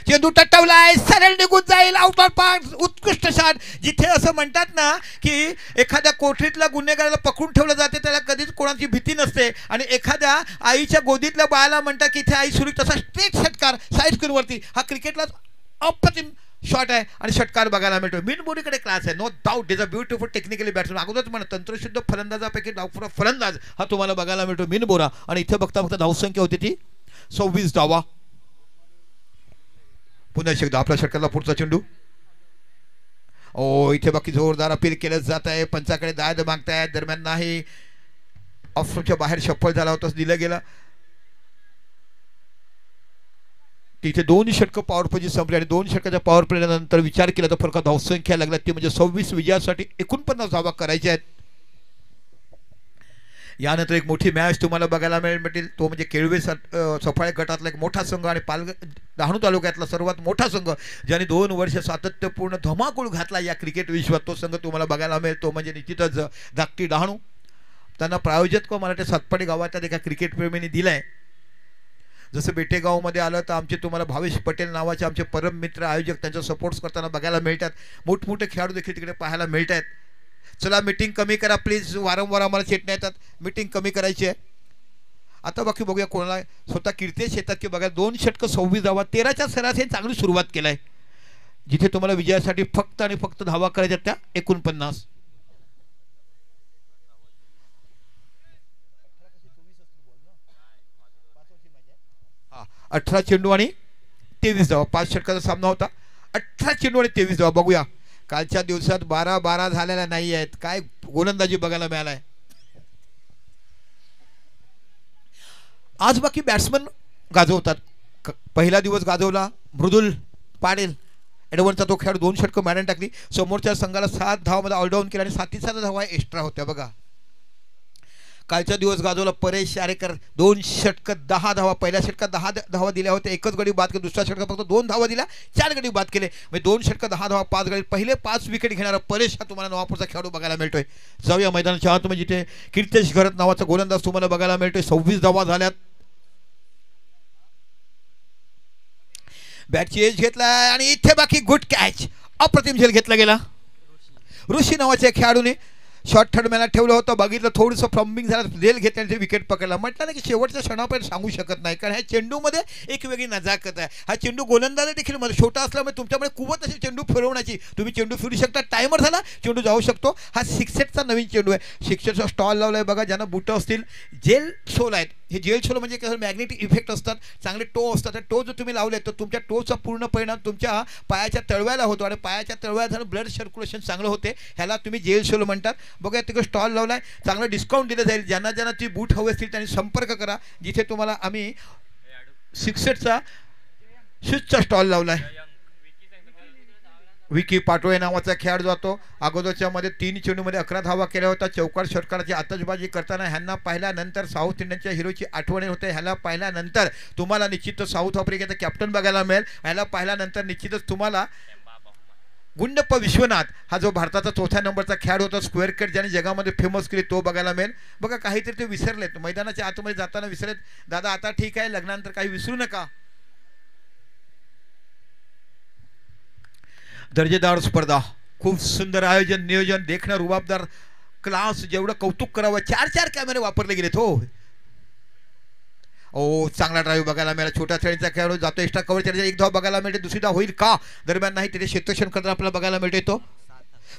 चेंडू टटवलाय, सरळ निघून जाईल, आउट ऑफ पार्क, उत्कृष्ट शॉट. जिथे असं म्हणतात ना की एखाद्या कोठडीतल्या गुन्हेगाराला पकडून ठेवलं जाते, त्याला कधीच कोणाची भीती नसते. आणि एखाद्या आईच्या गोदीतल्या बाळाला म्हणतात की इथे आई सुरू, तसा स्ट्रेट षटकार साईड स्क्रीनवरती. हा क्रिकेटला अप्रतिम शॉट आहे आणि षटकार बघायला मिळतो. बिनबोरीकडे क्लास आहे, no doubt. Is a beautiful technically batsman. अगोदरच म्हणा तंत्रशुद्ध फलंदाजापैकी डावखुरा फलंदाज हा तुम्हाला बघायला मिळतो बिनबोरा. आणि इथे बघता बघता धावसंख्या होती ती 26 धावा. पुन्हा एकदा आपल्या षटकाला पुढचा चेंडू. ओ, इथे बाकी जोरदार अपील केलं जात आहे, पंचाकडे दाद मागतायत, दरम्यान नाही, ऑफच्या बाहेर शफल झाला होता, दिलं गेलं. तिथे 2 षटकं पॉवर प्लेची संपली आणि 2 षटकाच्या पॉवर प्ले नंतर विचार केला तर फरक धावसंख्या लागला ती म्हणजे 26 विजयासाठी 49 धावा करायच्या आहेत. यानंतर एक मोठी मॅच तुम्हाला बघायला मिळेल, तो म्हणजे केळवे सफाळे गटातला एक मोठा संघ आणि पालघर डहाणू तालुक्यातला सर्वात मोठा संघ ज्याने 2 वर्ष सातत्यपूर्ण धमाकूळ घातला या क्रिकेट विश्वात, तो संघ तुम्हाला बघायला मिळेल. तो म्हणजे निश्चितच धाकटी डहाणू. त्यांना प्रायोजक मराठी सातपाडी गावात एका क्रिकेट प्रेमीने दिलाय. जसं बेटेगावमध्ये आलं तर आमचे तुम्हाला भावेश पटेल नावाचे आमचे परम मित्र आयोजक त्यांचा सपोर्ट्स करताना बघायला मिळतात. मोठमोठे खेळाडू देखील तिकडे पाहायला मिळत आहेत. चला मीटिंग कमी करा प्लीज, वारंवार आम्हाला चेटण्या येतात, मीटिंग कमी करायची आहे. आता बाकी बघूया कोणाला स्वतः कीर्तेश येतात की बघा 2 षटकं 26 धावा, 13च्या सरासरी चांगली सुरुवात केली आहे. जिथे तुम्हाला विजयासाठी फक्त आणि फक्त धावा करायच्या त्या 49. 18 चेंडू आणि 23 धावा. 5 षटकाचा सामना होता. 18 चेंडू आणि 23 धावा. बघूया कालच्या दिवसात 12-12 झालेल्या नाही आहेत. काय गोलंदाजी बघायला मिळालाय. आज बाकी बॅट्समन गाजवतात. पहिला दिवस गाजवला मृदुल पाडेल, ॲडव्हान्सचा तो खेळाडू 2 षटकं मॅडन टाकली. समोरच्या संघाला 7 धावामध्ये ऑलडाऊन केला आणि 7 धावा एक्स्ट्रा होत्या. बघा कालचा दिवस गाजवला परेश आरेकर. 2 षटकं 10 धावा. पहिल्या षटकात 10 धावा दिल्या होत्या, एकच गडी बाद केली. दुसऱ्या षटकात फक्त 2 धावा दिल्या, 4 गडी बाद केले. म्हणजे 2 षटकं 10 धावा 5 गडी. पहिले 5 विकेट घेणारा परेश हा तुम्हाला नवापूरचा खेळाडू बघायला मिळतोय. जाऊया मैदानाच्या आतमध्ये, जिथे कीर्तेश घरत नावाचा गोलंदाज तुम्हाला बघायला मिळतोय. 26 धावा झाल्यात. बॅटची एज घेतलाय आणि इथे बाकी गुड कॅच. अप्रतिम झेल घेतला गेला. ऋषी नावाच्या खेळाडूने शॉर्ट थर्ड मॅनला ठेवलं होतं. बघितलं थोडंसं फ्लम्बिंग झालं, रेल घेतल्याने विकेट पकडला. म्हटलं ना की शेवटच्या क्षणापर्यंत सांगू शकत नाही, कारण ह्या चेंडूमध्ये एक वेगळी नजाकत आहे. हा चेंडू गोलंदाज देखील मध्ये छोटा असल्यामुळे तुमच्याकडे कुवत असे चेंडू फिरवण्याची. तुम्ही चेंडू फिरू शकता, टायमर झाला चेंडू जाऊ शकतो. हा 6 नवीन चेंडू आहे. 6 स्टॉल लावला आहे बघा. ज्यांना बुटं असतील, जेल सोल आहेत. हे जेल सोल म्हणजे कसं मॅग्नेटिक इफेक्ट असतात, चांगले टो असतात. टो जर तुम्ही लावले तर तुमच्या टोचा पूर्ण परिणाम तुमच्या पायाच्या तळव्याला होतो आणि पायाच्या तळव्यात झालं ब्लड सर्क्युलेशन चांगलं होते. ह्याला तुम्ही जेल सोल म्हणतात. बघा तिकडे स्टॉल लावला आहे, चांगलं डिस्काउंट दिलं जाईल. ज्यांना ज्यांना ती बूट हवे असतील त्यांनी संपर्क करा. जिथे तुम्हाला आम्ही 6 शूजचा स्टॉल लावला आहे. विकी पाटोळे नावाचा खेळाडू जातो. अगोदरच्या मध्ये 3 चेंडूमध्ये 11 धावा केल्या होत्या. चौकार षटकाराची आतषबाजी करताना ह्यांना पाहिल्यानंतर साऊथ इंडियनच्या हिरोची आठवण होते. ह्याला पाहिल्यानंतर तुम्हाला निश्चितच साऊथ आफ्रिकेचा कॅप्टन बघायला मिळेल. ह्याला पाहिल्यानंतर निश्चितच तुम्हाला गुंडप्पा विश्वनाथ हा जो भारताचा 4थ्या नंबरचा खेळाडू होता, स्क्वेअर कट ज्याने जगामध्ये फेमस केली, तो बघायला मिळेल. बघा काहीतरी ते विसरलेत मैदानाच्या आतमध्ये जाताना विसरलेत. दादा आता ठीक आहे, लग्नानंतर काही विसरू नका. दर्जेदार स्पर्धा, खूप सुंदर आयोजन, नियोजन, देखणं रुबाबदार, क्लास. जेवढं कौतुक करावं, 4 कॅमेरे वापरले गेलेत. हो चांगला ड्राईव्ह बघायला मिळाला. छोट्या श्रेणीचा खेळाडू जातो एक्स्ट्रा कव्हर. त्याच्या 1 धाव बघायला मिळते, दुसरी धाव होईल का दरम्यान नाही. तिथे क्षेत्ररक्षण करताना आपल्याला बघायला मिळते तो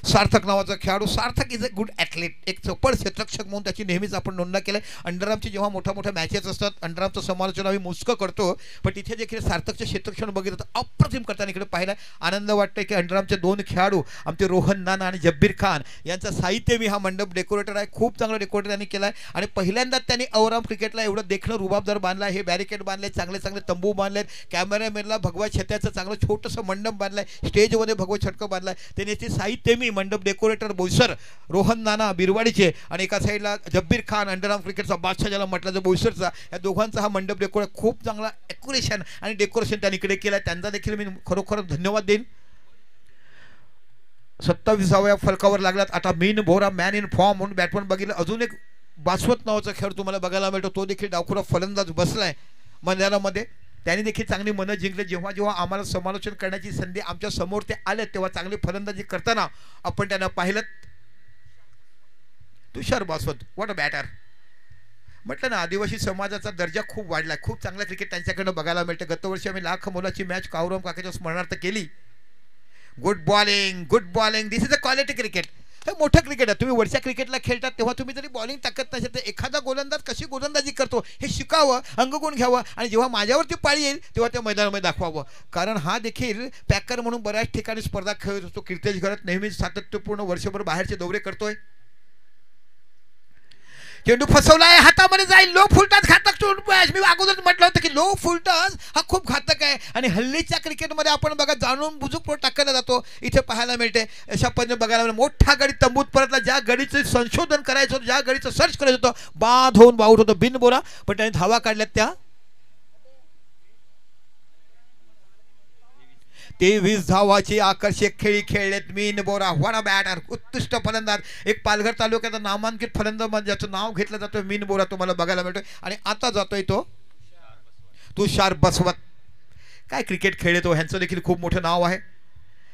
सार्थक नावाचा खेळाडू. सार्थक इज अ गुड ॲथलीट. एक चपळ क्षेत्ररक्षक म्हणून त्याची नेहमीच आपण नोंदणी केली. अंडरआर्मची जेव्हा मोठ्या मॅचेस असतात, अंडरआर्मचं समालोचन आम्ही मुस्कं करतो, पण तिथे देखील सार्थकचं क्षेत्ररक्षण बघितलं तर अप्रतिम करताना इकडे पाहिलं. आनंद वाटतंय की अंडरआर्मचे 2 खेळाडू आमचे रोहन नाना आणि जब्बीर खान यांचा साहित्य मी हा मंडप डेकोरेटर आहे. खूप चांगला डेकोरेटर त्यांनी केला आहे आणि पहिल्यांदाच त्यांनी अवराम क्रिकेटला एवढं देखणं रुबाबदार बांधलं आहे. हे बॅरिकेड बांधले, चांगले तंबू बांधलेत. कॅमेरामॅनला भगवा छत्याचं चांगलं छोटंसं मंडप बांधलं आहे. स्टेजमध्ये भगवा छटकं बांधलं आहे. त्यांनी ते साहित्य मी मंडप डेकोरेटर बोईसर, रोहन नाना बिरवाडीचे आणि एका साईडला जब्बीर खान अंडरआर्म क्रिकेटचा बादशाह ज्याला म्हटलं जातं बोईसरचा, या दोघांचा हा मंडप डेकोरेट खूप चांगला ॲक्युरेशन आणि डेकोरेशन त्यांनी इकडे केलं आहे. त्यांचा देखील मी खरोखर धन्यवाद देईन. 27व्या फलकावर लागलात. आता मीन बोरा मॅन इन फॉर्म म्हणून बॅटमॅन बघितलं. अजून एक बासवत नावाचा खेळ तुम्हाला बघायला मिळतो. तो देखील डावखुरा फलंदाज बसलाय मैदानामध्ये. त्यांनी देखील चांगली मनं जिंकले. जेव्हा आम्हाला समालोचन करण्याची संधी आमच्या समोर ते आले, तेव्हा चांगली फलंदाजी करताना आपण त्यांना पाहिलं. तुषार बासवत, व्हॉट अ बॅटर. म्हटलं ना, आदिवासी समाजाचा दर्जा खूप वाढला. खूप चांगला क्रिकेट त्यांच्याकडनं बघायला मिळतं. गतवर्षी आम्ही लाख मोलाची मॅच कावराम काकाच्या स्मरणार्थ केली. Good bowling, this is a quality cricket. हे मोठं क्रिकेट आहे. तुम्ही वरच्या क्रिकेटला खेळतात तेव्हा तुम्ही जरी बॉलिंग टाकत नसेल तर एखादा गोलंदाज कशी गोलंदाजी करतो हे शिकावं, अंगगुण घ्यावं आणि जेव्हा माझ्यावरती पाळी येईल तेव्हा त्या मैदानामध्ये दाखवावं. कारण हा देखील पॅकर म्हणून बऱ्याच ठिकाणी स्पर्धा खेळत असतो. कीर्तेश घरत नेहमीच सातत्यपूर्ण वर्षभर बाहेरचे दौरे करतोय. चेंडू फसवलाय, हातामध्ये जाईल. लो फुलटॉस घातक चेंडू. मी अगोदर म्हटलं होतं की लो फुलटॉस हा खूप घातक आहे आणि हल्लीच्या क्रिकेटमध्ये आपण बघा जाणून बुजूक टाकला जातो. इथे पाहायला मिळते अशा पद्धतीने बघायला मिळते. मोठा गडी तंबूत परतला. ज्या गडीचं संशोधन करायचं होतं, ज्या गडीचं सर्च करायचं होतं, बाद होऊन बाऊट होतं बिन बोरा. पण त्याने धावा काढल्यात त्या 23 धावाची आकर्षक खेळी खेळलेत मीन बोरा. व्हॉट अ बॅटर, उत्कृष्ट फलंदाज. एक पालघर तालुक्याचा नामांकित फलंदाज ज्याचं नाव घेतलं जातं मीन बोरा तुम्हाला बघायला मिळतोय. आणि आता जातोय तो तुषार बसवत. काय क्रिकेट खेळले तो, ह्यांचं देखील खूप मोठं नाव आहे.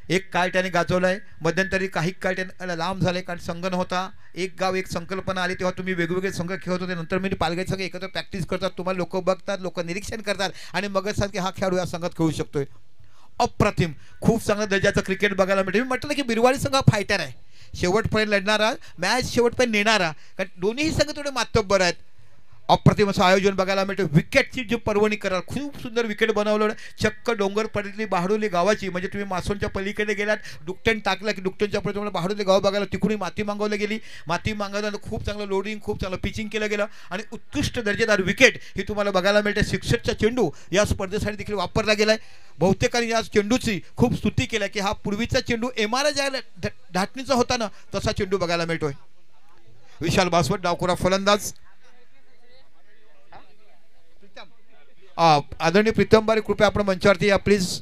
एक काळ त्याने गाजवलं आहे. मध्यंतरी काही काळ त्याने लांब झाले कारण संघ नव्हता. एक गाव एक संकल्पना आली तेव्हा तुम्ही वेगवेगळे संघ खेळत होते. नंतर मी पालघर संघ एकत्र प्रॅक्टिस करतात. तुम्हाला लोक बघतात, लोक निरीक्षण करतात आणि मग सांगतात की हा खेळाडू या संघात खेळू शकतोय. अप्रतिम, खूप चांगल्या दर्जाचं क्रिकेट बघायला मिळते. मी म्हटलं की बिरवाडी संघ फायटर आहे, शेवटपर्यंत लढणारा, मॅच शेवटपर्यंत नेणारा. कारण दोन्ही संघ थोडे मातब्बर आहेत. अप्रतिम असं आयोजन बघायला मिळतं. विकेटची जी पर्वणी कराल, खूप सुंदर विकेट बनवलं, चक्क डोंगर पडली बाहडोली गावाची. म्हणजे तुम्ही मासोनच्या पलीकडे गेलात, डुकटन टाकला की डुकटनच्या पुढे तुम्हाला बाहडोली गाव बघायला, तिकडून माती मागवली गेली. माती मागवल्यानं खूप चांगलं लोडिंग, खूप चांगलं पिचिंग केलं गेलं आणि उत्कृष्ट दर्जेदार विकेट ही तुम्हाला बघायला मिळते. सिक्सरचा चेंडू या स्पर्धेसाठी देखील वापरला गेलाय. बहुतेकांनी या चेंडूची खूप स्तुती केली की हा पूर्वीचा चेंडू एमआरआय ज्या धाटणीचा होता ना तसा चेंडू बघायला मिळतोय. विशाल बासवट डावखुरा फलंदाज. आदरणीय प्रीतम बारी कृपया आपण मंचावरती या प्लीज.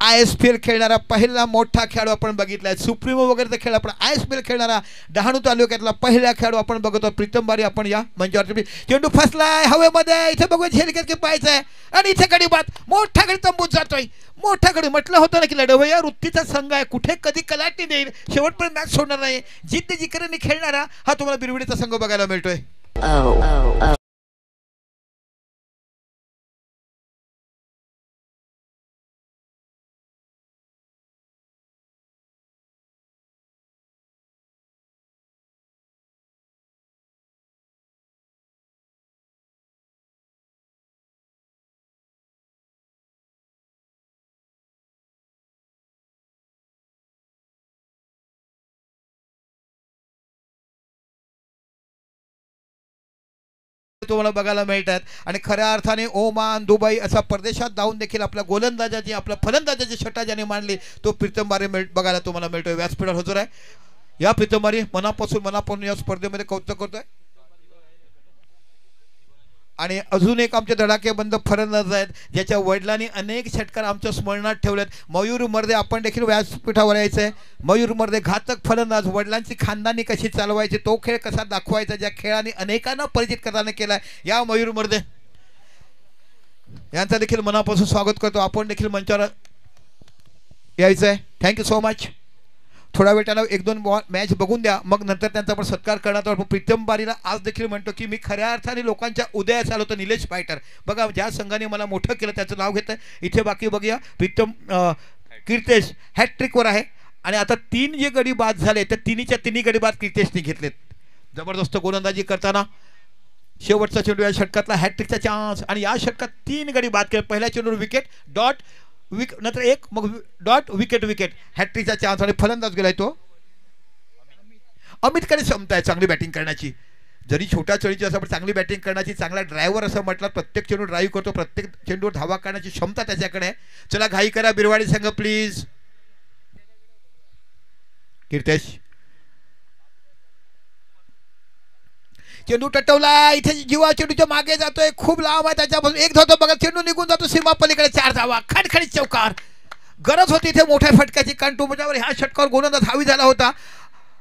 ISPL खेळणारा पहिला मोठा खेळाडू आपण बघितलाय. सुप्रीमो वगैरे खेळ आपण ISPL खेळणारा डहाणू तालुक्यातला पहिला खेळाडू आपण बघतो प्रीतम बारी. आपण या मंचावरती. चेंडू फसलाय हवेमध्ये, इथे बघूया झेलकेत की पाहायचंय आणि इथे गडी बाद मोठा गडी तंबूत जातोय. मोठा गडी म्हटलं होतं ना की लढवया वृत्तीचा संघ आहे, कुठे कधी कलाटी देईल, शेवटपर्यंत मॅच सोडणार नाही. जिद्द जिकरीने खेळणारा हा तुम्हाला बिरविडीचा संघ बघायला मिळतोय. तुम्हाला बघायला मिळतात आणि खऱ्या अर्थाने ओमान दुबई असा परदेशात जाऊन देखील आपल्या गोलंदाजाची आपल्या फलंदाजाची छटा ज्याने मांडली तो प्रीतम बारी बघायला तुम्हाला मिळतोय. व्यासपीठावर हजर आहे. या प्रीतम बारी मनापासून या स्पर्धेमध्ये कौतुक करतोय. आणि अजून एक आमचे धडाकेबंद फलंदाज आहेत ज्याच्या वडिलांनी अनेक षटकार आमच्या स्मरणात ठेवलेत. मयूर मर्दे आपण देखील व्यासपीठावर यायचं आहे. मयूर मर्दे घातक फलंदाज, वडिलांची खानदानी कशी चालवायची, तो खेळ कसा दाखवायचा, ज्या खेळाने अनेकांना परिचित करताना केलाय. या मयूर मर्दे यांचं देखील मनापासून स्वागत करतो. आपण देखील मंचावर यायचं आहे. Thank you so much. थोडा वेळ त्यांना एक दोन मॅच बघून द्या, मग नंतर त्यांचा आपण सत्कार करण्यात आलो. प्रीतम बारीला आज देखील म्हणतो की मी खऱ्या अर्थाने लोकांच्या उदयास आलो. तर निलेश फायटर बघा ज्या संघाने मला मोठं केलं त्याचं नाव घेतं इथे. बाकी बघूया प्रीतम कीर्तेश हॅट्रिकवर आहे आणि आता 3 जे गडी बाद झाले तर तिन्ही गडी बाद कीर्तेशने घेतलेत. जबरदस्त गोलंदाजी करताना शेवटचा चेंडू या षटकातला हॅट्रिकचा चान्स आणि या षटकात 3 गडी बाद केले. पहिल्या चेंडूवर विकेट डॉट नंतर एक मग डॉट विकेट हॅट्रिकचा चान्स आणि फलंदाज गेलाय तो अमितकडे क्षमता आहे चांगली बॅटिंग करण्याची. जरी छोट्या चळीची असं पण चांगली बॅटिंग करण्याची, चांगला ड्रायव्हर असं म्हटलं, प्रत्येक चेंडू ड्राईव्ह करतो, प्रत्येक चेंडूवर धावा करण्याची क्षमता त्याच्याकडे आहे. चला घाई करा बिरवाडी संघ प्लीज. कीर्तेश चेंडू टटवला, इथे जीवा चेंडूच्या मागे जातोय, खूप लांब आहे त्याच्यापासून, एक धावतो बघा, चेंडू निघून जातो सीमा पलीकडे, 4 धावा, खडखडीत चौकार. गरज होती इथे मोठ्या फटक्याची, कारण टोमजावर ह्या षटकावर गोलंदाज हावी झाला होता.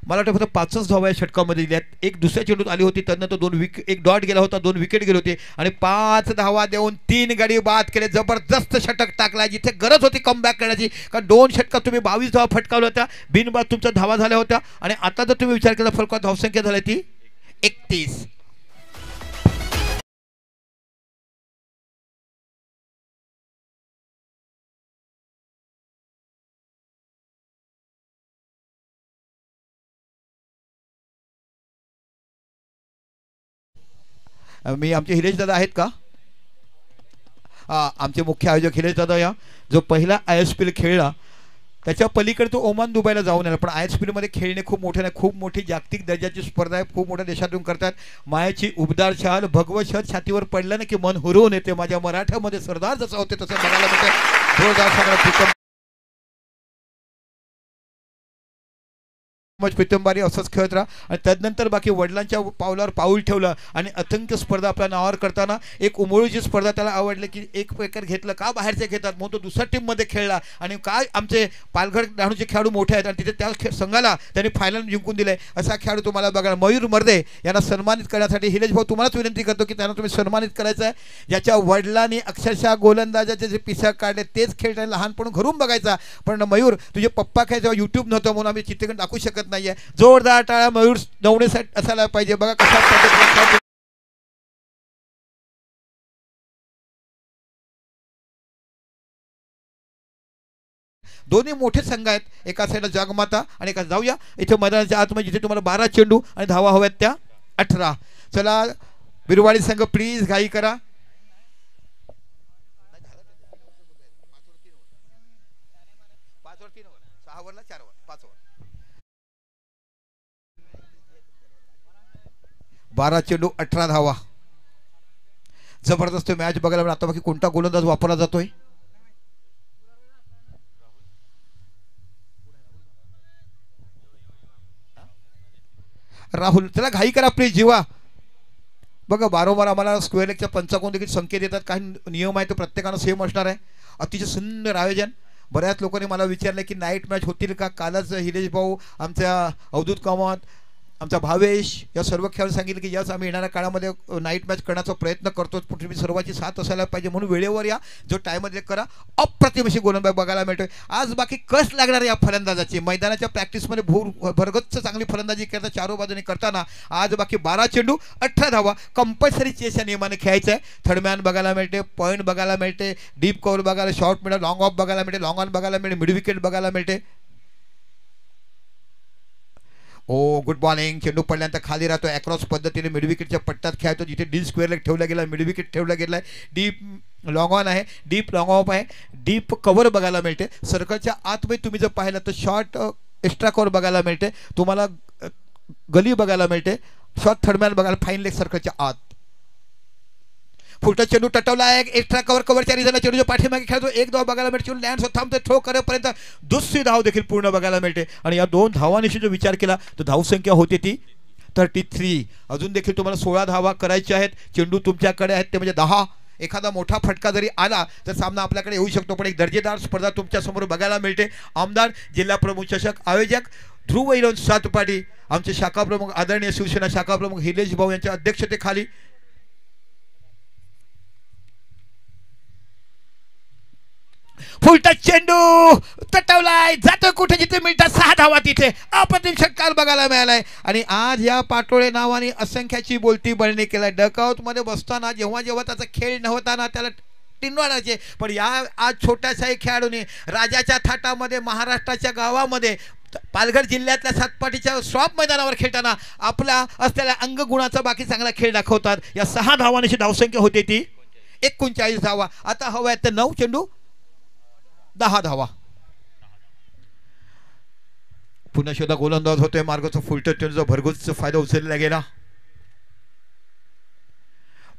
मला वाटतं फक्त 5च धावा या षटकामध्ये दिल्यात. एक दुसऱ्या चेंडूत आली होती, त्यानंतर एक डॉट गेला होता, 2 विकेट गेले होते आणि 5 धावा देऊन 3 गडी बाद केले. जबरदस्त षटक टाकला जिथे गरज होती कमबॅक करण्याची, कारण 2 षटकात तुम्ही 22 धावा फटकावल्या होत्या, बिनबाद तुमच्या धावा झाल्या होत्या आणि आता जर तुम्ही विचार केला फलकात धावसंख्या झाली ती 31. मी आमचे हिलेश दादा आहेत का? आमचे मुख्य आयोजक हिलेश दादा, या जो पहिला ISPL खेळला त्याच्या पलीकडे तो ओमान दुबईला जाऊन आला, पण ISPL मध्ये खेळणे खूप मोठे नाही, खूप मोठी जागतिक दर्जाची स्पर्धा आहे, खूप मोठ्या देशातून करतात. मायाची उबदार शाल भगवत शत छातीवर पडलं ना की मन हुरवून येते. माझ्या मराठ्यामध्ये सरदार जसं होते तसं बघायला मिळतं. प्रीतम बारी असंच खेळत राहा आणि त्यानंतर बाकी वडिलांच्या पावलावर पाऊल ठेवलं आणि असंख्य स्पर्धा आपल्या नावावर करताना एक उमोळीची स्पर्धा त्याला आवडली की एक विकेट घेतलं का बाहेरचे घेतात म्हणून तो दुसऱ्या टीममध्ये खेळला आणि काय आमचे पालघर डहाणूचे खेळाडू मोठे आहेत आणि तिथे त्या संघाला त्यांनी फायनल जिंकून दिले. असा खेळाडू तुम्हाला बघायला. मयूर मर्दे यांना सन्मानित करण्यासाठी हिलेश भाऊ तुम्हालाच विनंती करतो की त्यांना तुम्ही सन्मानित करायचं आहे. ज्याच्या वडिलांनी अक्षरशः गोलंदाजाचे जे पिसा काढले तेच खेळ त्यांनी लहानपण घरून बघायचा. पण मयूर तुझे पप्पा काय जेव्हा यूट्यूब नव्हतं म्हणून आम्ही चित्रकरण दाखवू शकत नाहीये. जोरदार टाळ्या मयूर नवणेसाठी असायला पाहिजे. बघा कशा पद्धतीने दोन्ही मोठे संघ आहेत, एका साईडला जगमाता आणि एका जाऊया इथे मैदानाच्या आतमध्ये जिथे तुम्हाला 12 चेंडू आणि धावा हव्यात त्या 18. चला बिरवाडी संघ प्लीज घाई करा. बारा चेंडू 18 धावा. जबरदस्त मॅच बघायला मिळाला. आता बाकी कोणता गोलंदाज वापरला जातोय? राहुल. चला घाई करा प्लीज जीवा. बघा वारंवार आम्हाला स्क्वेअर लेगच्या पंचाकोन देखील संकेत येतात. काही नियम आहे तो प्रत्येकानं सेम असणार आहे. अतिशय सुंदर आयोजन. बऱ्याच लोकांनी मला विचारलं की नाईट मॅच होतील का. कालच हिलेश भाऊ, आमच्या अवधूत कामत, आमचा भावेश या सर्व खेळाडू सांगितलं की यस आम्ही येणाऱ्या काळामध्ये नाईट मॅच करण्याचा प्रयत्न करतो. तुम्ही सर्वांची साथ असायला पाहिजे म्हणून वेळेवर या. जो टाईममध्ये करा. अप्रतिम अशी गोलंदाज बघायला मिळतोय. आज बाकी कस लागणार या फलंदाजाची. मैदानाच्या प्रॅक्टिसमध्ये भरगच्च चांगली फलंदाजी करता चारो बाजूने करताना आज बाकी 12 चेंडू 18 धावा. कंपल्सरी चेस या नियमाने खेळायचं आहे. थर्डमॅन बघायला मिळते, पॉईंट बघायला मिळते, डीप कव्हर बघायला, शॉर्ट मिळते, लॉंग ऑफ बघायला मिळते, लॉंग ऑन बघायला मिळते, मिड विकेट बघायला मिळते. ओ गुड बॉलिंग. चेंडू पडल्यानंतर खाली राहतो. अक्रॉस पद्धतीने मिड विकेटच्या पट्ट्यात खेळतो. जिथे डी स्क्वेअर लेग ठेवला गेला, मिड विकेट ठेवला गेला आहे. डीप लॉंग ऑन आहे, डीप लॉंग ऑफ आहे, डीप कव्हर बघायला मिळते. सर्कलच्या आतमध्ये तुम्ही जर पाहिलं तर शॉर्ट एक्स्ट्रा कव्हर बघायला मिळते. तुम्हाला गली बघायला मिळते. शॉर्ट थर्डमॅन बघायला फाईन लेग सर्कलच्या आत. फुलटा चेंडू टटवला आहे. एक्स्ट्रा कव्हरच्या रिझनला चेंडूच्या पाठीमागे खेळतो. एक धाव बघायला मिळते. चेंडू लँड थांबतो. थ्रो करेपर्यंत दुसरी धाव देखील पूर्ण बघायला मिळते. आणि या 2 धावांविषयी जो विचार केला तर धावसंख्या होती ती 33. अजून देखील तुम्हाला 16 धावा करायच्या आहेत. चेंडू तुमच्याकडे आहेत ते म्हणजे 10. एखादा मोठा फटका जरी आला तर सामना आपल्याकडे येऊ शकतो. पण एक दर्जेदार स्पर्धा तुमच्यासमोर बघायला मिळते. आमदार, जिल्हा प्रमुख, चषक आयोजक ध्रुव इलोन सातपाटी, आमचे शाखा प्रमुख आदरणीय शिवसेना शाखा प्रमुख हिलेश भाऊ यांच्या अध्यक्षतेखाली फुलटा चेंडू तटवलाय. जातो कुठे जिथे मिळतात 6 धावा. तिथे अप्रतिम षटकार बघायला मिळालाय. आणि आज या पाटोळे नावाने असंख्याची बोलती बळणी केलाय. डकआउट मध्ये बसताना जेव्हा जेव्हा त्याचा खेळ नव्हताना त्याला टिनवाडायचे. पण या आज छोट्याशाही खेळाडूने राजाच्या थाटामध्ये महाराष्ट्राच्या गावामध्ये पालघर जिल्ह्यातल्या सातपाटीच्या स्वॉप मैदानावर खेळताना आपला असलेल्या अंगगुणाचा बाकी चांगला खेळ दाखवतात. या 6 धावांची धावसंख्या होती ती 39 धावा. आता हवा आहेत 9 चेंडू 10 धावा. पुन्हा शोधा गोलंदाज होतोय. मार्गाचा फुलटो चेंडूचा भरघोस फायदा उचलला गेला.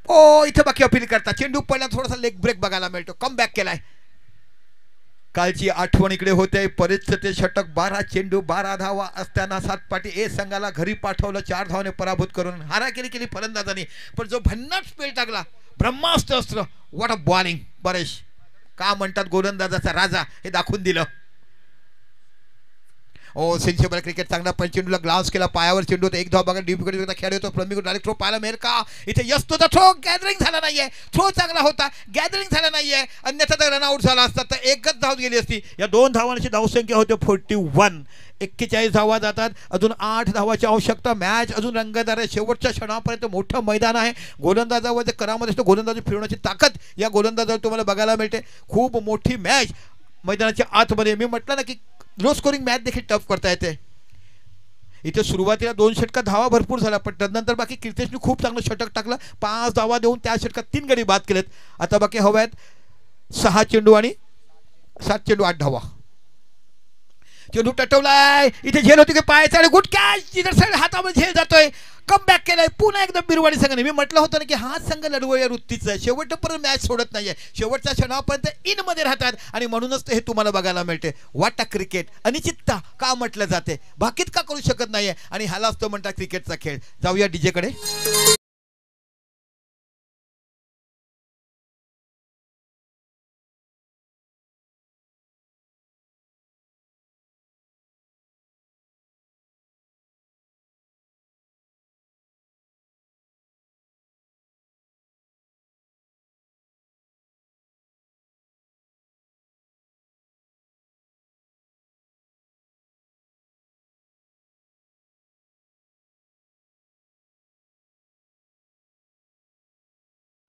ओ इथे बाकी अपील करता. चेंडू पडला. थोडासा लेग ब्रेक बघायला मिळतो. कम बॅक केलाय. कालची आठवण इकडे होते. परिस्थिती षटक 12 चेंडू 12 धावा असताना सातपाटी ए संघाला घरी पाठवलं. 4 धावाने पराभूत करून हाराकिरी केली फलंदाजांनी. पण जो भन्नाट स्पेल टाकला ब्रह्मास्त्र अस्त्र. What a bowling. परेश का म्हणतात गोलंदाजाचा राजा हे दाखवून दिलं. ओ सेन्सिबल क्रिकेट. चांगला पण चेंडूला ग्लान्स केला. पायावर चेंडू होता. एक धाव बघा डीप विकेट खेळ होतो. प्रमिक डायरेक्ट थ्रो पाहायला मिळेल का. इथे यस्तोचा थ्रो गॅदरिंग झाला नाहीये. थ्रो चांगला होता, गॅदरिंग झाला नाहीये. अन्यथा जर रनआउट झाला असता तर एकच धाव गेली असती. या 2 धावांची धावसंख्या होते 41. 41 धावा जातात. अजून 8 धावाची आवश्यकता. मॅच अजून रंगतदार आहे. शेवटच्या क्षणापर्यंत मोठं मैदान आहे. गोलंदाजावर जे करामध्ये असतो गोलंदाजी फिरवण्याची ताकद या गोलंदाजावर तुम्हाला बघायला मिळते. खूप मोठी मॅच मैदानाच्या आतमध्ये. मी म्हटलं ना की लो स्कोरिंग मॅच देखील टफ करता येते. इथे सुरुवातीला 2 षटकात धावा भरपूर झाला. पण त्यानंतर बाकी कीर्तेशने खूप चांगलं षटक टाकलं. 5 धावा देऊन त्या षटकात 3 गडी बाद केलेत. आता बाकी हव्या आहेत 6 चेंडू आणि 7 चेंडू 8 धावा. चेंडू टटवलाय. इथे झेल होती की पायाचा आणि गुड कॅच. हातामध्ये झेल जातोय. कम बॅक केलाय पुन्हा एकदा बिरवाडी संघाने. मी म्हटलं होतं ना की हा संघ लढवया वृत्तीचा आहे. शेवटपर्यंत मॅच सोडत नाहीये. शेवटच्या क्षणापर्यंत इन मध्ये राहतात आणि म्हणूनच हे तुम्हाला बघायला मिळते. वाटा क्रिकेट अनिश्चितता का म्हटलं जाते. बाकीत का करू शकत नाहीये. आणि ह्याला असतो म्हणतात क्रिकेटचा खेळ. जाऊया डीजे कडे.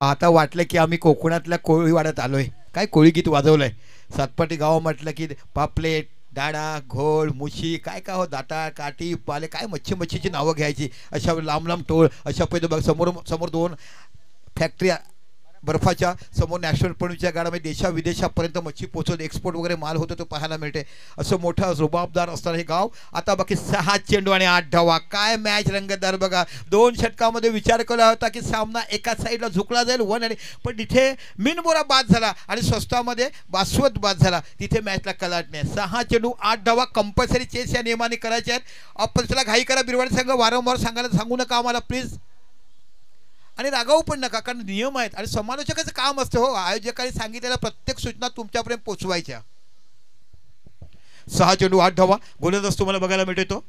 आता वाटलं की आम्ही कोकणातल्या कोळीवाड्यात आलोय. काय कोळी गीत वाजवलंय. सातपाटी गाव म्हटलं की पापलेट डाडा घोळ मुशी काय काय हो दाटा काठी पाले काय मच्छीची नावं घ्यायची अशा लांब लांब टोळ अशा पहिले बघ समोर समोर दोन फॅक्टरी बर्फाच्या समोर नॅशनल पणूच्या गाड्यामध्ये देशाविदेशापर्यंत मच्छी पोहोचवत एक्सपोर्ट वगैरे माल होतो तो पाहायला मिळते. असं मोठं रुबाबदार असणारं हे गाव. आता बाकी 6 चेंडू आणि 8 धावा. काय मॅच रंगतदार बघा. 2 षटकामध्ये विचार केला होता की सामना एका साईडला झुकला जाईल वन आणि पण तिथे मिनबोरा बाद झाला आणि स्वस्तामध्ये बासवत बाद झाला. तिथे मॅचला कलाट नाही. 6 चेंडू 8 धावा कंपल्सरी चेस या नियमाने करायचे आहेत. अपरला घाई करा बिरवाडी संघ वारंवार सांगू नका आम्हाला प्लीज आणि रागावू पण नका कारण नियम आहेत आणि समालोचकाचं काम असतं हो. आयोजकांनी सांगितलेल्या प्रत्येक सूचना तुमच्यापर्यंत पोचवायच्या. 6 चेंडू 8 धावा. गोलंदाज तुम्हाला बघायला मिळतो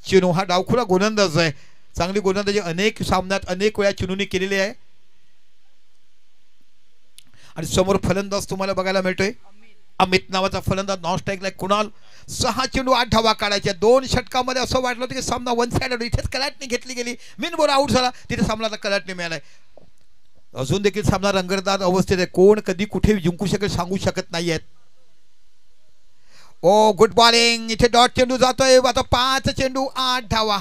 चिनू. हा डावखुरा गोलंदाज आहे. चांगली गोलंदाजी अनेक सामन्यात अनेक वेळा चिनूने केलेली आहे. आणि समोर फलंदाज तुम्हाला बघायला मिळतोय अमित नावाचा फलंदाज. नॉन स्ट्राईकला कुणाल. 6 चेंडू 8 धावा काढायच्या. 2 षटकामध्ये असं वाटलं होतं की सामना वन साइड. इथेच कलाटणी घेतली गेली. मिनबोर आऊट झाला. तिथे सामनाला कलाटणी मिळालाय. अजून देखील सामना रंगतदार अवस्थेत आहे. कोण कधी कुठे जिंकू शकेल सांगू शकत नाहीयेत. ओ गुड बॉलिंग. इथे डॉट चेंडू जातोय. आता 5 चेंडू 8 धावा.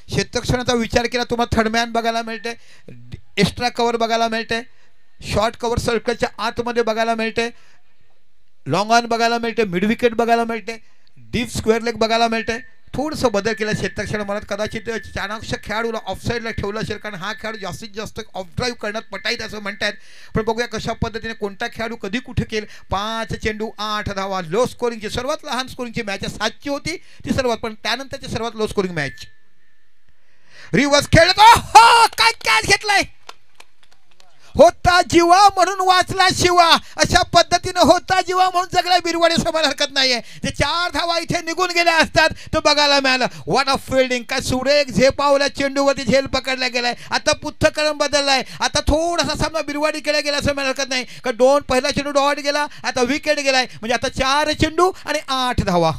क्षेत्ररक्षणाचा विचार केला तुम्हाला थर्डमॅन बघायला मिळते. एक्स्ट्रा कव्हर बघायला मिळते. शॉर्ट कव्हर सर्कलच्या आतमध्ये बघायला मिळते. लॉंग ऑन बघायला मिळते. मिड विकेट बघायला मिळते. डीप स्क्वेअर लेग बघायला मिळते. थोडंसं बदल केला क्षेत्ररक्षण म्हणत कदाचित चाणक्य खेळाडूला ऑफसाईडला ठेवलं असेल कारण हा खेळाडू जास्तीत जास्त ऑफ ड्राईव्ह करण्यात पटाईत असं म्हणतात. पण बघूया कशा पद्धतीने कोणता खेळाडू कधी कुठे केल. 5 चेंडू 8 धावा. लो स्कोरिंगची सर्वात लहान स्कोरिंगची मॅच 7ची होती ती सर्वात पण त्यानंतरची सर्वात लो स्कोरिंग मॅच. रिव्हर्स खेळत काय कॅच घेतलाय. होता जीवा म्हणून वाचला शिवा. अशा पद्धतीने होता जीवा म्हणून जगला बिरवाडी समोर हरकत नाहीये. ते 4 धावा इथे निघून गेल्या असतात तो बघायला मिळालं. What of fielding. काय सुरेख झेपावल्या चेंडूवरती झेल पकडला गेलाय. आता पृथ्थकरण बदललाय. आता थोडासा सामना बिरवाडी केला गेला असं मला हरकत नाही का. 2 पहिला चेंडू डॉट गेला. आता विकेट गेलाय म्हणजे आता 4 चेंडू आणि 8 धावा.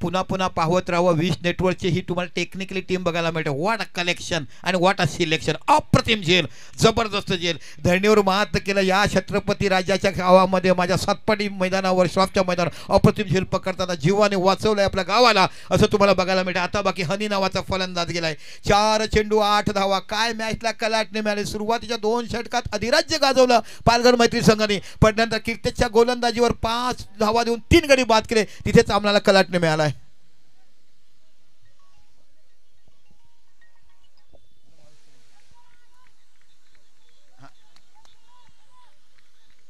पुन्हा पुन्हा पाहत राहावं. 20 नेटवर्कची ही तुम्हाला टेक्निकली टीम बघायला मिळते. व्हॉट अ कलेक्शन आणि व्हॉट अ सिलेक्शन. अप्रतिम झेल. जबरदस्त झेल. धरणीवर मात केलं या छत्रपती राजाच्या गावामध्ये माझ्या सातपाटी मैदानावर श्रॉफच्या मैदानावर अप्रतिम झेल पकडताना जीवाने वाचवलंय आपल्या गावाला असं तुम्हाला बघायला मिळतं. आता बाकी हनी नावाचा फलंदाज गेलाय. 4 चेंडू 8 धावा. काय मॅचला कलाटणी मिळाली. सुरुवातीच्या 2 षटकात अधिराज्य गाजवलं पालघर मैत्री संघाने पण नंतर कीर्तेच्या गोलंदाजीवर 5 धावा देऊन 3 गडी बाद केले. तिथेच आम्हाला कलाटणी मिळाला.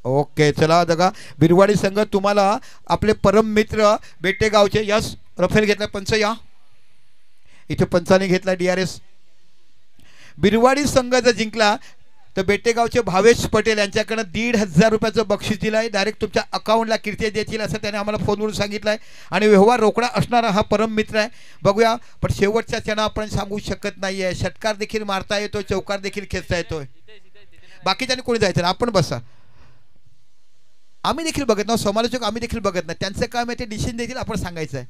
ओके चला बघा बिरवाडी संघ तुम्हाला आपले परम मित्र बेटेगावचे यस रफेल घेतला. पंच या इथे पंचाने घेतला. DRS बिरवाडी संघ जर जिंकला तर बेटेगावचे भावेश पटेल यांच्याकडे 1,500 रुपयाचं बक्षीस दिलं आहे. डायरेक्ट तुमच्या अकाउंटला कीर्ती देतील असं त्याने आम्हाला फोनवरून सांगितलं आहे आणि व्यवहार रोकडा असणारा हा परम मित्र आहे. बघूया पण शेवटच्या क्षणा आपण सांगू शकत नाही आहे. षटकार देखील मारता येतो. चौकार देखील खेचता येतोय. बाकीच्याने कोणी जायचं नाही. आपण बसा. आम्ही देखील बघत नाही. समालोचक आम्ही देखील बघत नाही. त्यांचं काम आहे ते डिसिजन देखील आपण सांगायचं आहे.